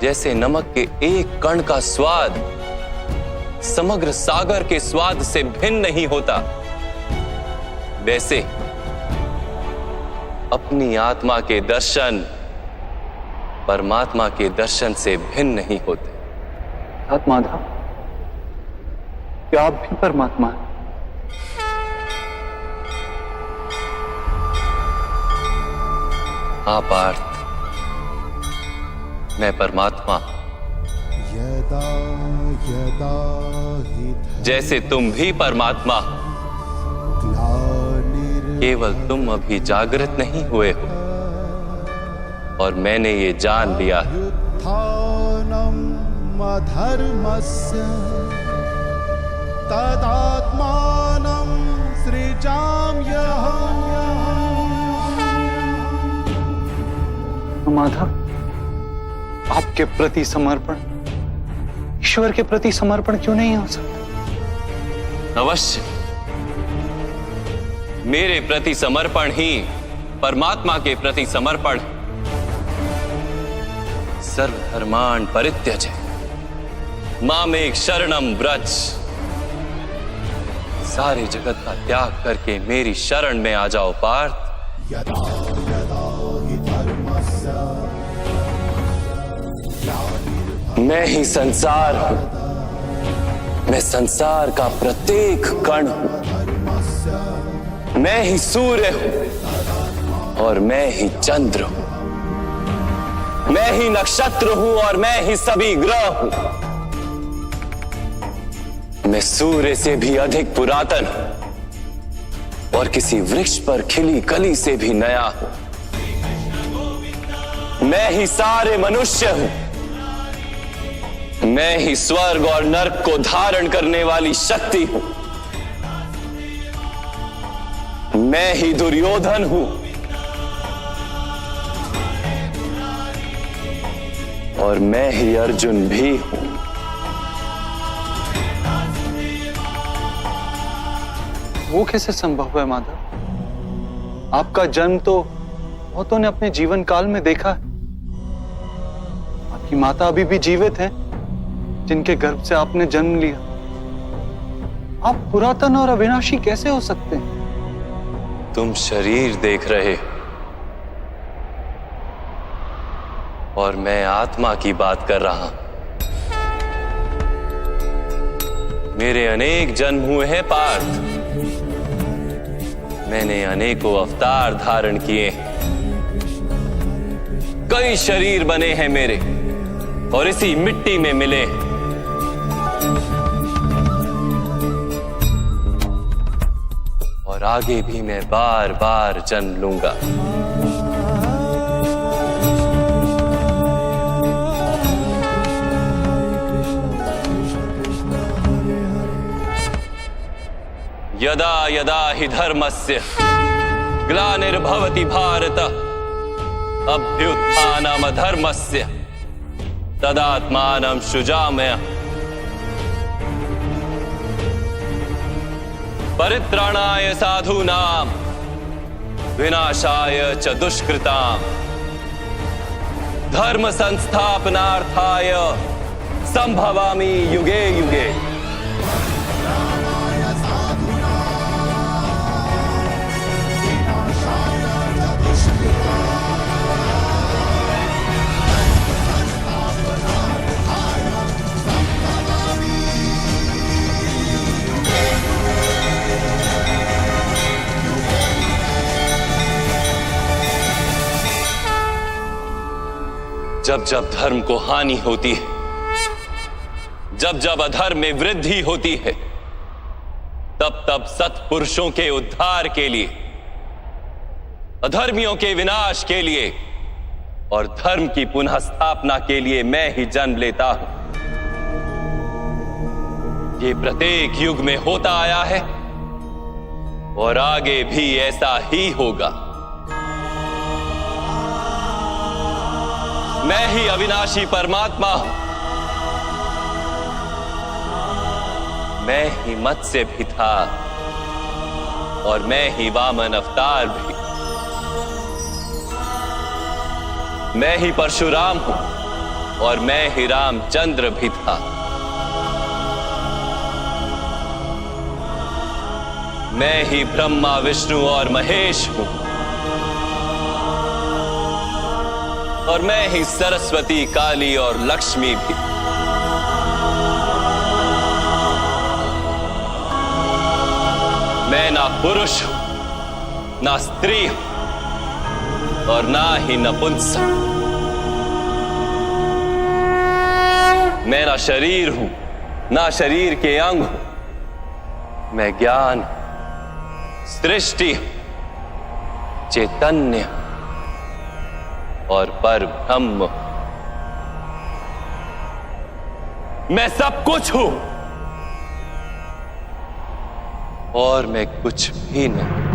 जैसे नमक के एक कण का स्वाद समग्र सागर के स्वाद से भिन्न नहीं होता, वैसे अपनी आत्मा के दर्शन परमात्मा के दर्शन से भिन्न नहीं होते। माधव, क्या आप भी परमात्मा हैं? हाँ पार्थ, मैं परमात्मा। यदा यदा हि जैसे तुम भी परमात्मा, केवल तुम अभी जागृत नहीं हुए हो और मैंने ये जान लिया है। उत्थानम् अधर्मस्य तदात्मानं सृजाम्यहम्। माधव, आपके प्रति समर्पण ईश्वर के प्रति समर्पण क्यों नहीं हो सकता? अवश्य, मेरे प्रति समर्पण ही परमात्मा के प्रति समर्पण है। सर्वधर्मान् परित्यज्य मामेक शरणं व्रज। सारे जगत का त्याग करके मेरी शरण में आ जाओ पार्थ। यदा यदा हि धर्मस्य मैं ही संसार हूं। मैं संसार का प्रत्येक कण हूं। मैं ही सूर्य हूं और मैं ही चंद्र हूं। मैं ही नक्षत्र हूं और मैं ही सभी ग्रह हूं। मैं सूर्य से भी अधिक पुरातन हूं और किसी वृक्ष पर खिली कली से भी नया हूं। मैं ही सारे मनुष्य हूं। मैं ही स्वर्ग और नरक को धारण करने वाली शक्ति हूं। मैं ही दुर्योधन हूं और मैं ही अर्जुन भी हूं। वो कैसे संभव है माधव? आपका जन्म तो बहुतों ने अपने जीवन काल में देखा है। आपकी माता अभी भी जीवित हैं, जिनके गर्भ से आपने जन्म लिया। आप पुरातन और अविनाशी कैसे हो सकते हैं? तुम शरीर देख रहे हो और मैं आत्मा की बात कर रहा हूं। मेरे अनेक जन्म हुए हैं पार्थ। मैंने अनेकों अवतार धारण किए हैं। कई शरीर बने हैं मेरे और इसी मिट्टी में मिले हैं। और आगे भी मैं बार बार जन्म लूंगा। यदा यदा हि धर्मस्य ग्लानिर्भवति भारत अभ्युत्थानमधर्मस्य तदात्मानं सृजाम्यहम्। परित्राणाय साधूनां विनाशाय च दुष्कृताम् धर्म संस्थापनार्थाय संभवामि युगे युगे। जब जब धर्म को हानि होती है, जब जब अधर्म में वृद्धि होती है, तब तब सत्पुरुषों के उद्धार के लिए, अधर्मियों के विनाश के लिए और धर्म की पुनः स्थापना के लिए मैं ही जन्म लेता हूं। ये प्रत्येक युग में होता आया है और आगे भी ऐसा ही होगा। मैं ही अविनाशी परमात्मा हूं। मैं ही मत्स्य भी था और मैं ही वामन अवतार भी। मैं ही परशुराम हूं और मैं ही रामचंद्र भी था। मैं ही ब्रह्मा विष्णु और महेश हूं और मैं ही सरस्वती काली और लक्ष्मी भी। मैं ना पुरुष हूं, ना स्त्री हूं और ना ही नपुंसक। मैं ना शरीर हूं, ना शरीर के अंग हूं। मैं ज्ञान, सृष्टि, चैतन्य और पर ब्रह्म। मैं सब कुछ हूं और मैं कुछ भी नहीं।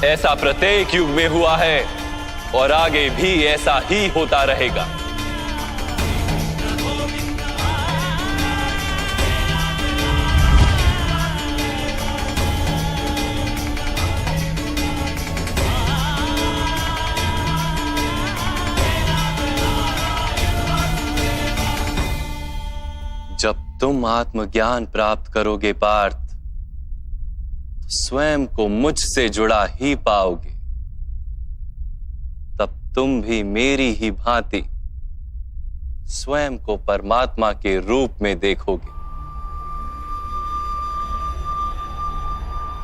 ऐसा प्रत्येक युग में हुआ है और आगे भी ऐसा ही होता रहेगा। जब तुम आत्मज्ञान प्राप्त करोगे पार्थ, तो स्वयं को मुझसे जुड़ा ही पाओगे। तब तुम भी मेरी ही भांति स्वयं को परमात्मा के रूप में देखोगे।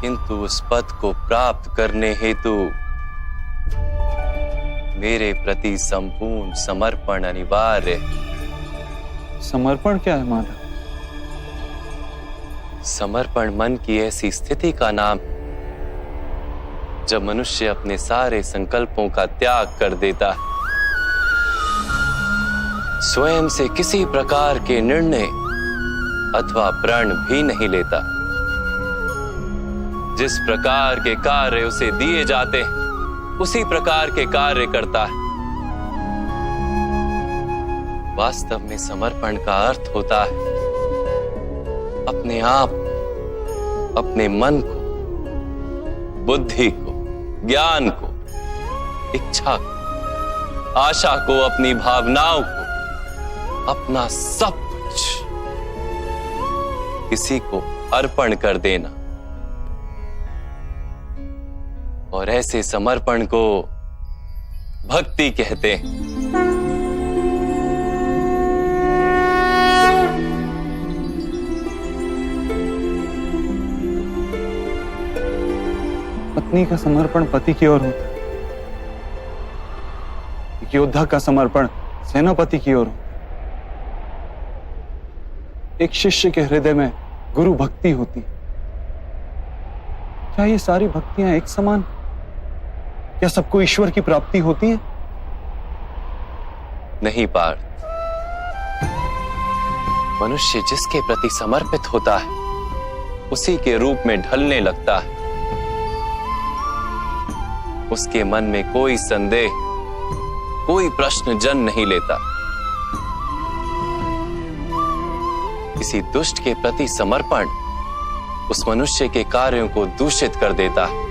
किंतु उस पद को प्राप्त करने हेतु मेरे प्रति संपूर्ण समर्पण अनिवार्य है। समर्पण क्या है माधव? समर्पण मन की ऐसी स्थिति का नाम जब मनुष्य अपने सारे संकल्पों का त्याग कर देता है, स्वयं से किसी प्रकार के निर्णय अथवा प्रण भी नहीं लेता। जिस प्रकार के कार्य उसे दिए जाते हैं उसी प्रकार के कार्य करता है। वास्तव में समर्पण का अर्थ होता है अपने आप, अपने मन को, बुद्धि को, ज्ञान को, इच्छा को, आशा को, अपनी भावनाओं को, अपना सब कुछ किसी को अर्पण कर देना। और ऐसे समर्पण को भक्ति कहते हैं। पत्नी का समर्पण पति की ओर होता है, एक योद्धा का समर्पण सेनापति की ओर होता है। एक शिष्य के हृदय में गुरु भक्ति होती है। क्या ये सारी भक्तियां एक समान? क्या सबको ईश्वर की प्राप्ति होती है? नहीं पार्थ, मनुष्य जिसके प्रति समर्पित होता है उसी के रूप में ढलने लगता है। उसके मन में कोई संदेह, कोई प्रश्न जन्म नहीं लेता। किसी दुष्ट के प्रति समर्पण उस मनुष्य के कार्यों को दूषित कर देता है।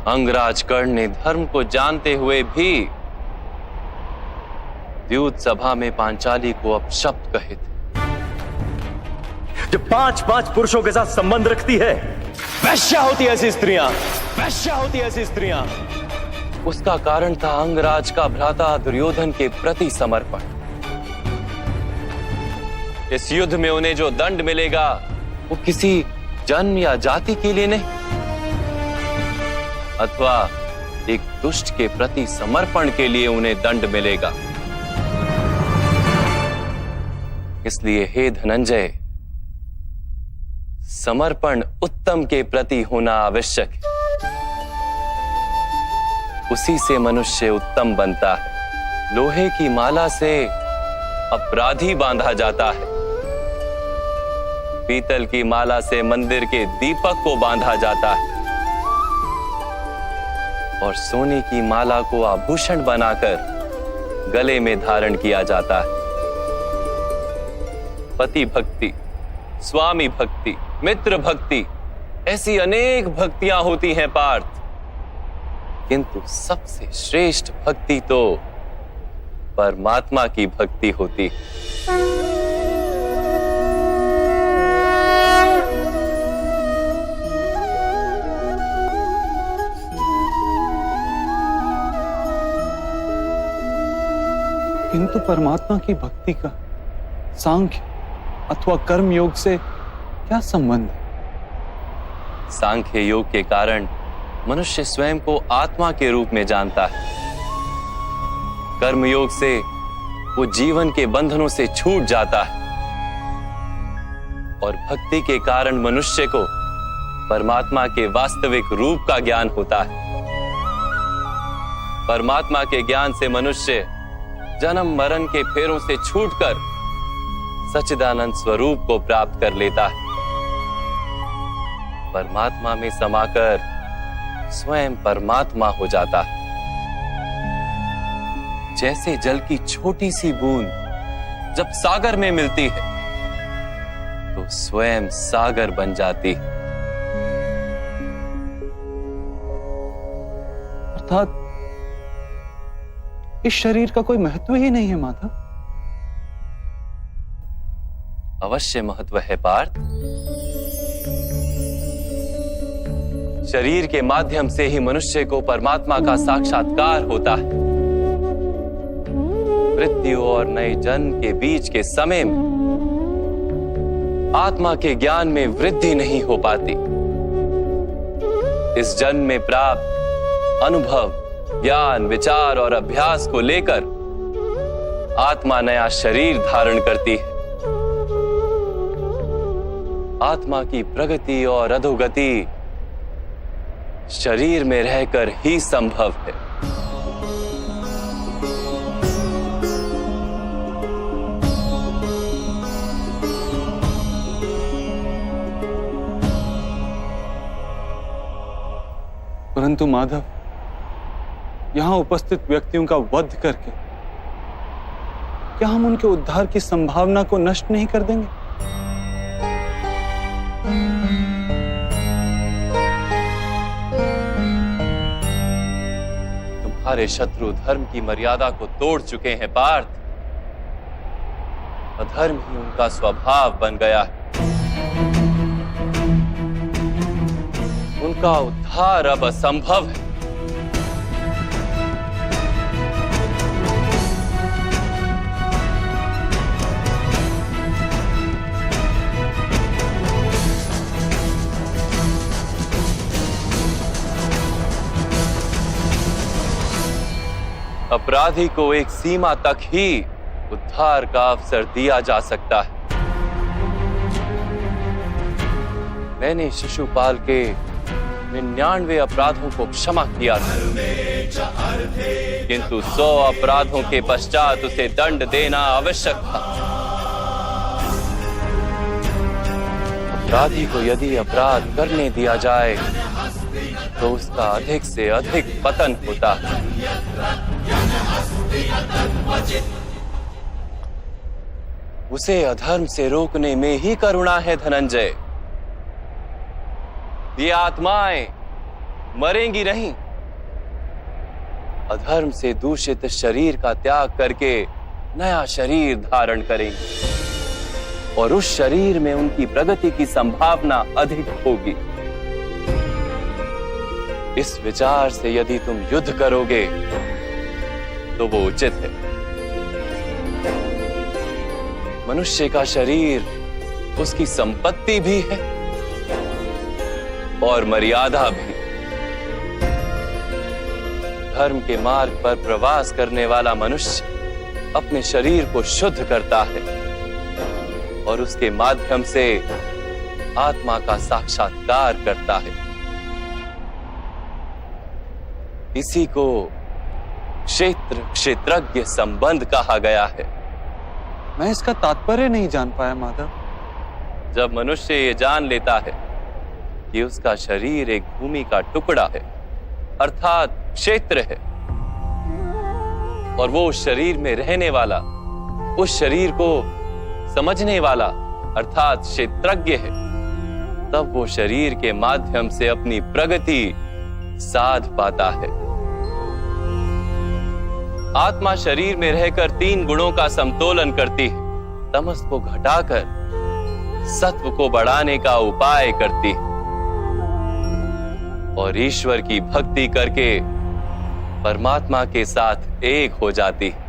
अंगराज कर्ण ने धर्म को जानते हुए भी द्यूत सभा में पांचाली को अपशब्द कहे थे। जो 5-5 पुरुषों के साथ संबंध रखती है, वैश्या होती है ऐसी स्त्रियां, वैश्या होती है ऐसी स्त्रियां। उसका कारण था अंगराज का भ्राता दुर्योधन के प्रति समर्पण। इस युद्ध में उन्हें जो दंड मिलेगा वो किसी जन्म या जाति के लिए नहीं, अथवा एक दुष्ट के प्रति समर्पण के लिए उन्हें दंड मिलेगा। इसलिए हे धनंजय, समर्पण उत्तम के प्रति होना आवश्यक है। उसी से मनुष्य उत्तम बनता है। लोहे की माला से अपराधी बांधा जाता है, पीतल की माला से मंदिर के दीपक को बांधा जाता है, और सोने की माला को आभूषण बनाकर गले में धारण किया जाता है। पति भक्ति, स्वामी भक्ति, मित्र भक्ति, ऐसी अनेक भक्तियां होती हैं पार्थ, किंतु सबसे श्रेष्ठ भक्ति तो परमात्मा की भक्ति होती है। किंतु परमात्मा की भक्ति का सांख्य अथवा कर्म योग से क्या संबंध है? सांख्य योग के कारण मनुष्य स्वयं को आत्मा के रूप में जानता है। कर्म योग से वो जीवन के बंधनों से छूट जाता है, और भक्ति के कारण मनुष्य को परमात्मा के वास्तविक रूप का ज्ञान होता है। परमात्मा के ज्ञान से मनुष्य जन्म मरण के फेरों से छूटकर सच्चिदानंद स्वरूप को प्राप्त कर लेता है। परमात्मा में समाकर स्वयं परमात्मा हो जाता है। जैसे जल की छोटी सी बूंद जब सागर में मिलती है तो स्वयं सागर बन जाती है। अर्थात इस शरीर का कोई महत्व ही नहीं है माधव। अवश्य महत्व है पार्थ। शरीर के माध्यम से ही मनुष्य को परमात्मा का साक्षात्कार होता है। मृत्यु और नए जन्म के बीच के समय में आत्मा के ज्ञान में वृद्धि नहीं हो पाती। इस जन्म में प्राप्त अनुभव, ज्ञान, विचार और अभ्यास को लेकर आत्मा नया शरीर धारण करती है। आत्मा की प्रगति और अधोगति शरीर में रहकर ही संभव है। परंतु माधव, यहां उपस्थित व्यक्तियों का वध करके क्या हम उनके उद्धार की संभावना को नष्ट नहीं कर देंगे? तुम्हारे शत्रु धर्म की मर्यादा को तोड़ चुके हैं पार्थ। अधर्म ही उनका स्वभाव बन गया है। उनका उद्धार अब असंभव है। अपराधी को एक सीमा तक ही उद्धार का अवसर दिया जा सकता है। मैंने शिशुपाल के 99 अपराधों को क्षमा किया था, किंतु 100 अपराधों के पश्चात उसे दंड देना आवश्यक था। अपराधी को यदि अपराध करने दिया जाए तो उसका अधिक से अधिक पतन होता है। उसे अधर्म से रोकने में ही करुणा है धनंजय। ये आत्माएं मरेंगी नहीं, अधर्म से दूषित शरीर का त्याग करके नया शरीर धारण करेंगी और उस शरीर में उनकी प्रगति की संभावना अधिक होगी। इस विचार से यदि तुम युद्ध करोगे तो वो उचित है। मनुष्य का शरीर उसकी संपत्ति भी है और मर्यादा भी। धर्म के मार्ग पर प्रवास करने वाला मनुष्य अपने शरीर को शुद्ध करता है और उसके माध्यम से आत्मा का साक्षात्कार करता है। इसी को क्षेत्र क्षेत्रज्ञ संबंध कहा गया है। मैं इसका तात्पर्य नहीं जान पाया माधव। जब मनुष्य ये जान लेता है कि उसका शरीर एक भूमि का टुकड़ा है, अर्थात क्षेत्र है, और वो उस शरीर में रहने वाला, उस शरीर को समझने वाला अर्थात क्षेत्रज्ञ है, तब वो शरीर के माध्यम से अपनी प्रगति साध पाता है। आत्मा शरीर में रहकर 3 गुणों का समतोलन करती है। तमस को घटाकर सत्व को बढ़ाने का उपाय करती है और ईश्वर की भक्ति करके परमात्मा के साथ एक हो जाती है।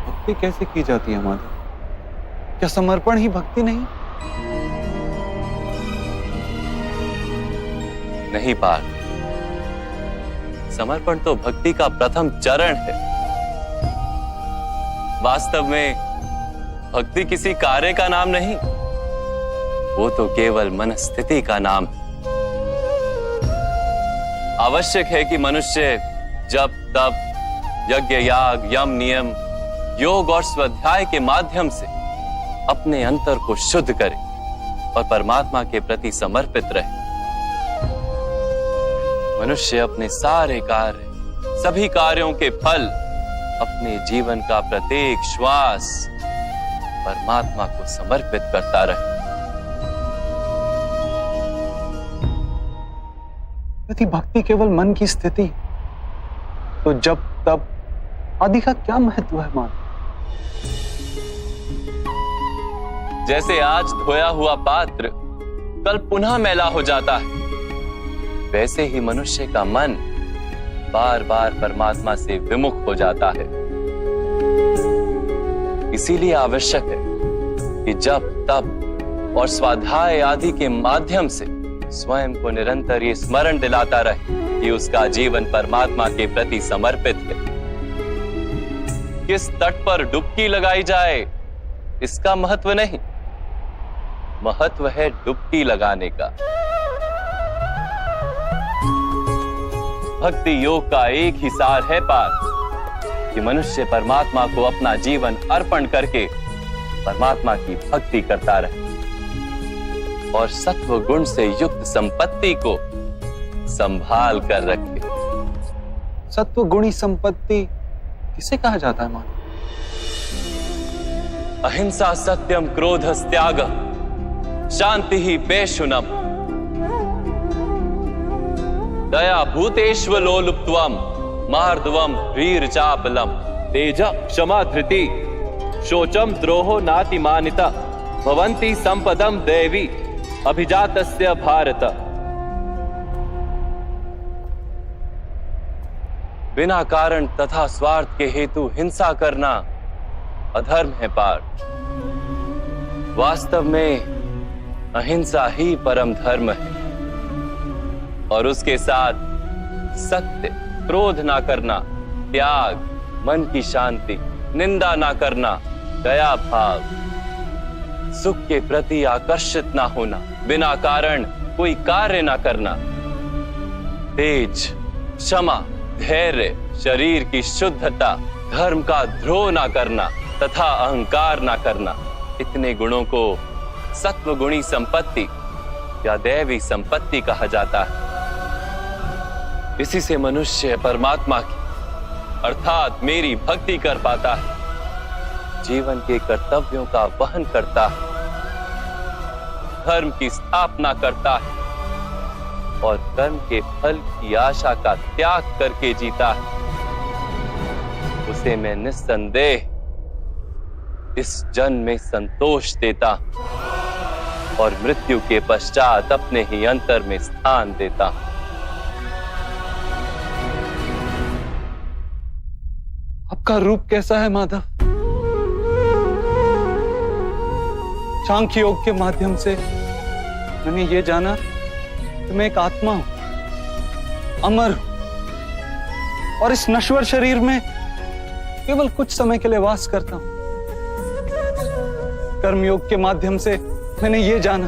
भक्ति कैसे की जाती है माधव? क्या समर्पण ही भक्ति नहीं? नहीं पार्थ, समर्पण तो भक्ति का प्रथम चरण है। वास्तव में भक्ति किसी कार्य का नाम नहीं, वो तो केवल मनस्थिति का नाम है। आवश्यक है कि मनुष्य जप तप यज्ञ याग यम नियम योग और स्वाध्याय के माध्यम से अपने अंतर को शुद्ध करे और परमात्मा के प्रति समर्पित रहे। मनुष्य अपने सारे कार्य, सभी कार्यों के फल, अपने जीवन का प्रत्येक श्वास परमात्मा को समर्पित करता रहे। यदि भक्ति केवल मन की स्थिति तो जब तब आदि का क्या महत्व है मान? जैसे आज धोया हुआ पात्र कल पुनः मैला हो जाता है, वैसे ही मनुष्य का मन बार बार परमात्मा से विमुख हो जाता है। इसीलिए आवश्यक है कि जप तप और स्वाध्याय आदि के माध्यम से स्वयं को निरंतर ये स्मरण दिलाता रहे कि उसका जीवन परमात्मा के प्रति समर्पित है। किस तट पर डुबकी लगाई जाए इसका महत्व नहीं, महत्व है डुबकी लगाने का। भक्ति योग का एक ही सार है पार्थ कि मनुष्य परमात्मा को अपना जीवन अर्पण करके परमात्मा की भक्ति करता रहे और सत्व गुण से युक्त संपत्ति को संभाल कर रखे। सत्व गुणी संपत्ति किसे कहा जाता है मान? अहिंसा सत्यम क्रोध त्याग शांति ही पेशुनम दया भूतेष्व लोलुप्त्वम मार्दवम वीर चापलम तेज क्षमा धृति शोचम द्रोहो नातिमानिता भवन्ति संपदम देवी अभिजातस्य भारत। बिना कारण तथा स्वार्थ के हेतु हिंसा करना अधर्म है पार्थ। वास्तव में अहिंसा ही परम धर्म है और उसके साथ सत्य, क्रोध ना करना, त्याग, मन की शांति, निंदा ना करना, दया भाव, सुख के प्रति आकर्षित ना होना, बिना कारण कोई कार्य ना करना, तेज, क्षमा, धैर्य, शरीर की शुद्धता, धर्म का द्रोह ना करना तथा अहंकार ना करना, इतने गुणों को सत्वगुणी संपत्ति या दैवी संपत्ति कहा जाता है। इसी से मनुष्य परमात्मा की अर्थात मेरी भक्ति कर पाता है, जीवन के कर्तव्यों का वहन करता है, धर्म की स्थापना करता है और कर्म के फल की आशा का त्याग करके जीता है। उसे मैं निस्संदेह इस जन्म में संतोष देता और मृत्यु के पश्चात अपने ही अंतर में स्थान देता। आपका रूप कैसा है माधव? सांख्य योग के माध्यम से मैंने ये जाना कि मैं एक आत्मा हूं, अमर हूं और इस नश्वर शरीर में केवल कुछ समय के लिए वास करता हूं। कर्मयोग के माध्यम से मैंने ये जाना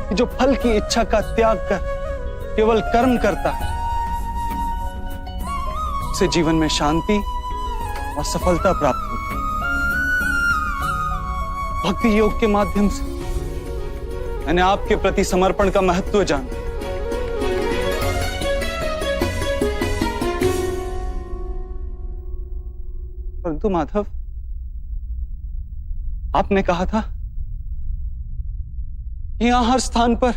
कि जो फल की इच्छा का त्याग कर केवल कर्म करता है, उसे जीवन में शांति और सफलता प्राप्त होती है। भक्ति योग के माध्यम से मैंने आपके प्रति समर्पण का महत्व जाना। परंतु माधव, आपने कहा था कि यहां हर स्थान पर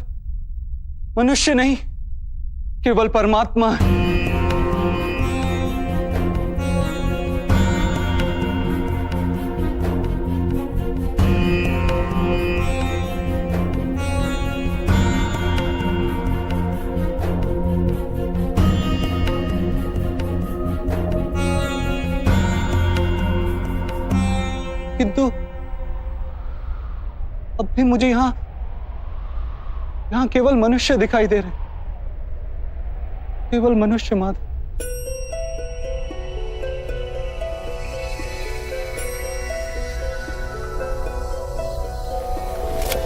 मनुष्य नहीं केवल परमात्मा है। किंतु अब भी मुझे यहां केवल मनुष्य दिखाई दे रहे, केवल मनुष्य माधव।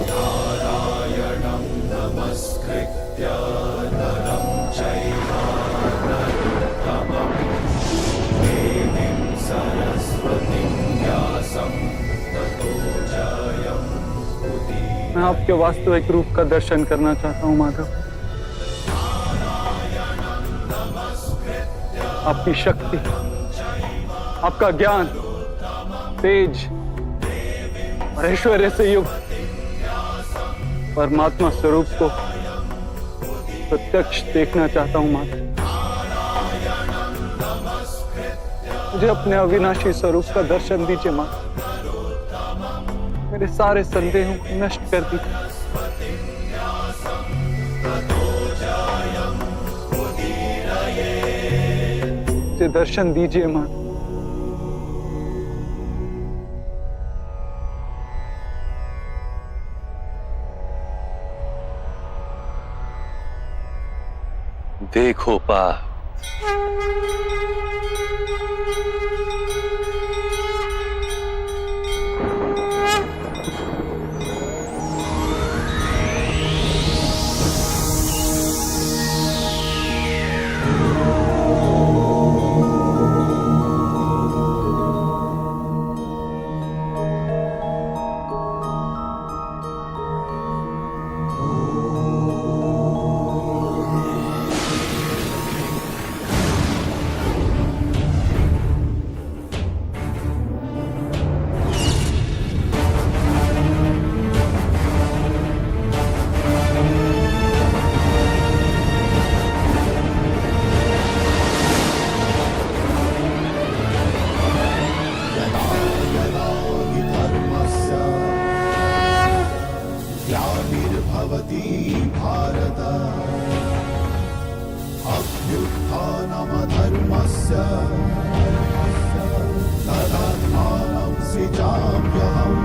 नारायणं नमस्कृत्य नरं चैव नरोत्तमं देवीं सरस्वतीं व्यासं ततो जयमुदीरये। मैं आपके वास्तविक रूप का दर्शन करना चाहता हूं माधव। आपकी शक्ति, आपका ज्ञान, तेज और ऐश्वर्य से युक्त परमात्मा स्वरूप को प्रत्यक्ष देखना चाहता हूं माधव। मुझे अपने अविनाशी स्वरूप का दर्शन दीजिए माधव। मेरे सारे संदेहों को नष्ट कर दीजिए। मुझे दर्शन दीजिए माधव। देखो पा ग्लानिर्भवति भारत अभ्युत्थानमधर्मस्य तदात्मानं सृजाम्यहम्।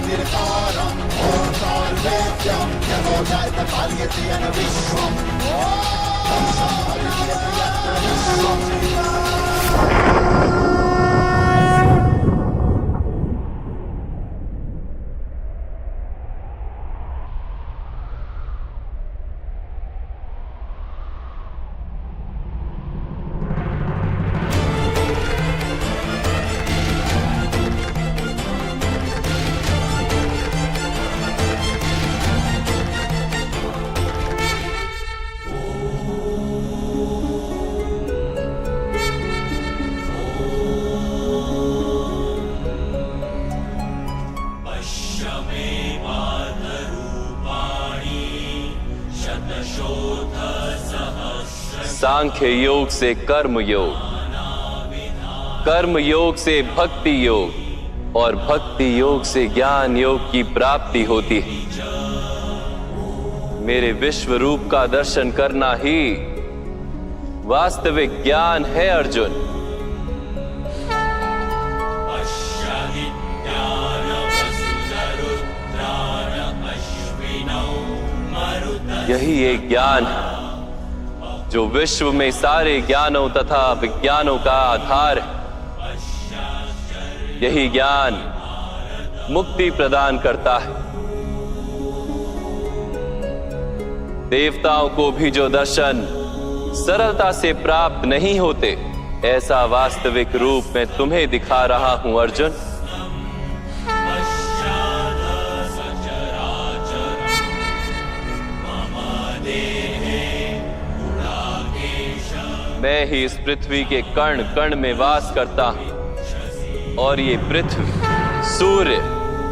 निर्कारम् ओंकार वेद्यम् यतो जायते पाल्यते येन विश्वम् ॐ शान्तिः यत्र विश्वम्। सांख्य योग से कर्म योग, कर्म योग से भक्ति योग और भक्ति योग से ज्ञान योग की प्राप्ति होती है। मेरे विश्व रूप का दर्शन करना ही वास्तविक ज्ञान है अर्जुन। यही एक ज्ञान है जो विश्व में सारे ज्ञानों तथा विज्ञानों का आधार है। यही ज्ञान मुक्ति प्रदान करता है। देवताओं को भी जो दर्शन सरलता से प्राप्त नहीं होते, ऐसा वास्तविक रूप में तुम्हें दिखा रहा हूं अर्जुन। मैं ही इस पृथ्वी के कण कण में वास करता हूं और ये पृथ्वी, सूर्य,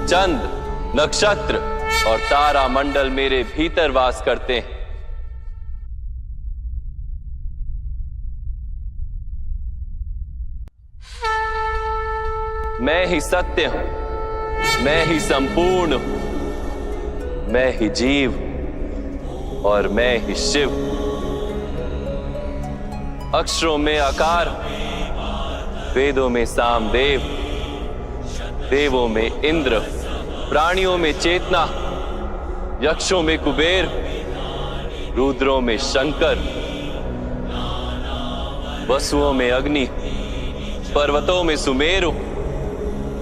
चंद्र, नक्षत्र और तारा मंडल मेरे भीतर वास करते हैं। मैं ही सत्य हूं, मैं ही संपूर्ण हूं, मैं ही जीव और मैं ही शिव। अक्षरों में आकार, वेदों में सामदेव, देवों में इंद्र, प्राणियों में चेतना, यक्षों में कुबेर, रुद्रों में शंकर, वसुओं में अग्नि, पर्वतों में सुमेरु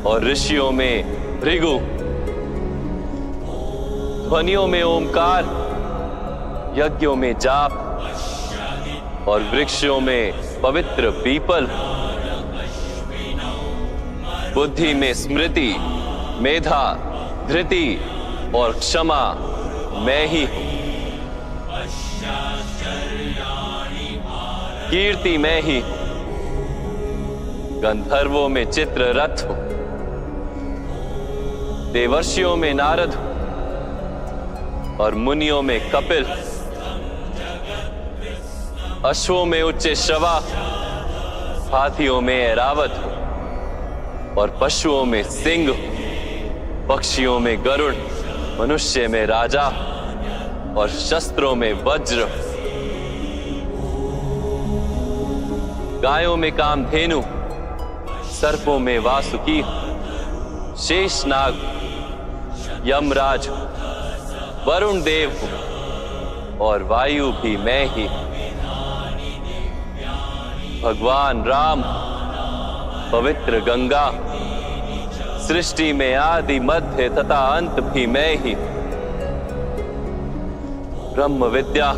और ऋषियों में भृगु, ध्वनियों में ओमकार, यज्ञों में जाप और वृक्षों में पवित्र पीपल, बुद्धि में स्मृति, मेधा, धृति और क्षमा मैं ही हूं। कीर्ति मैं ही हूं। गंधर्वों में चित्ररथ हूं, देवर्षियों में नारद हूं और मुनियों में कपिल, अश्वों में उच्च श्रवा, हाथियों में ऐरावत हूं और पशुओं में सिंह, पक्षियों में गरुड़, मनुष्य में राजा और शस्त्रों में वज्र, गायों में कामधेनु, सर्पों में वासुकी, शेषनाग, यमराज, वरुण देव और वायु भी मैं ही। भगवान राम, पवित्र गंगा, सृष्टि में आदि मध्य तथा अंत भी मैं ही। ब्रह्म विद्या,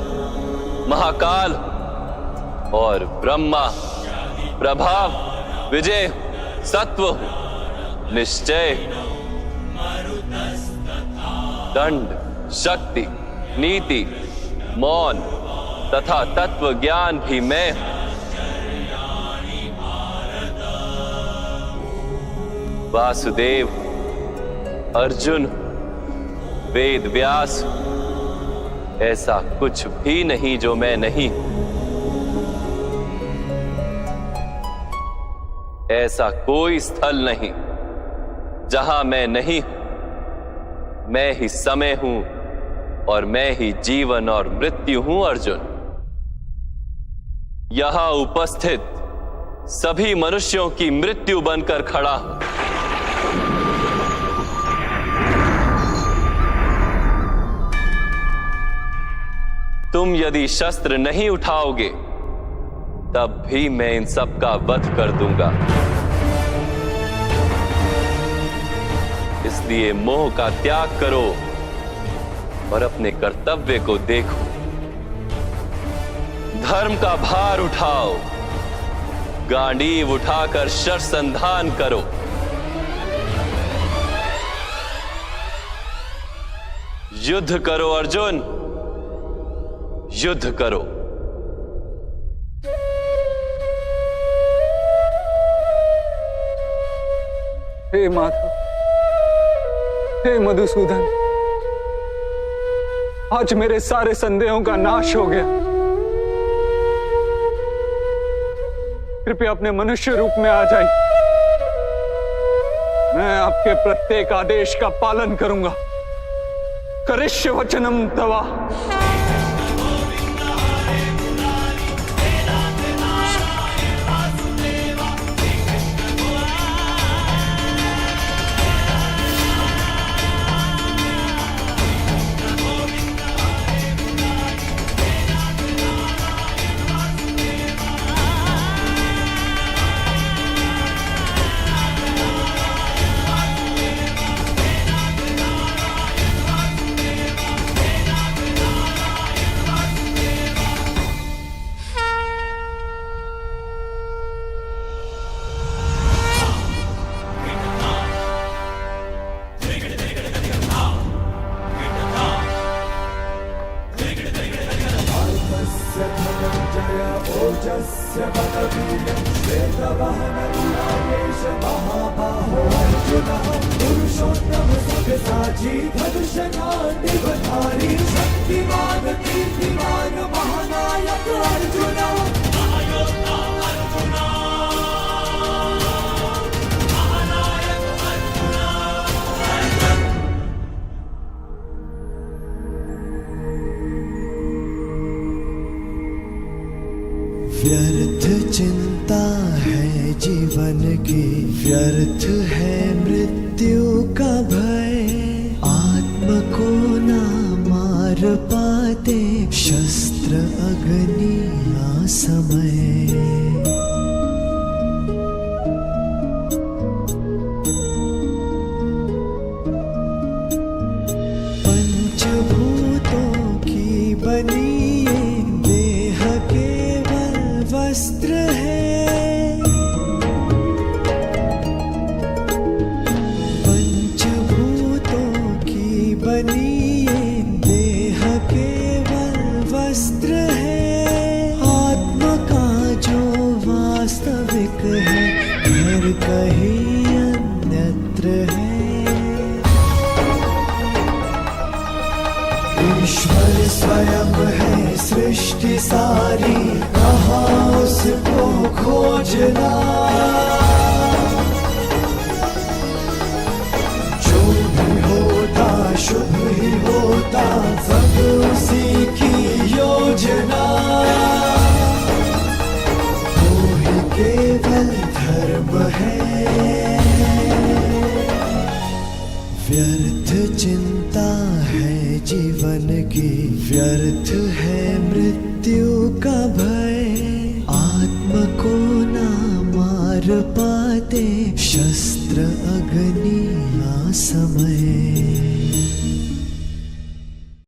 महाकाल और ब्रह्मा, प्रभाव, विजय, सत्व, निश्चय, दंड, शक्ति, नीति, मौन तथा तत्व ज्ञान भी मैं हूं। वासुदेव, अर्जुन, वेद व्यास, ऐसा कुछ भी नहीं जो मैं नहीं। ऐसा कोई स्थल नहीं जहां मैं नहीं हूं। मैं ही समय हूं और मैं ही जीवन और मृत्यु हूं अर्जुन। यहां उपस्थित सभी मनुष्यों की मृत्यु बनकर खड़ा हूं। तुम यदि शस्त्र नहीं उठाओगे तब भी मैं इन सब का वध कर दूंगा। इसलिए मोह का त्याग करो और अपने कर्तव्य को देखो। धर्म का भार उठाओ, गांडीव उठाकर शरसंधान करो। युद्ध करो अर्जुन, युद्ध करो। हे माधव, हे मधुसूदन, आज मेरे सारे संदेहों का नाश हो गया। कृपया अपने मनुष्य रूप में आ जाइए। मैं आपके प्रत्येक आदेश का पालन करूंगा। करिष्य वचनम तवा। व्यर्थ चिंता है जीवन की, व्यर्थ है मृत्यु का भय। आत्म को ना मार पाते शस्त्र अग्नि असमय। पंचभूतों की बनी वस्त्र है, पंचभूतों की बनी ये देह केवल वस्त्र है। आत्मा का जो वास्तविक है घर कहीं अन्यत्र है। ईश्वर स्वयं है सृष्टि सारी, कहाँ उसको खोजना। जो भी होता शुभ ही होता, सब उसी की योजना। वो ही केवल धर्म है। व्यर्थ चिंता है जीवन की, व्यर्थ है मृत्यु का भय। आत्म को ना मार पाते शस्त्र अग्नि असमय।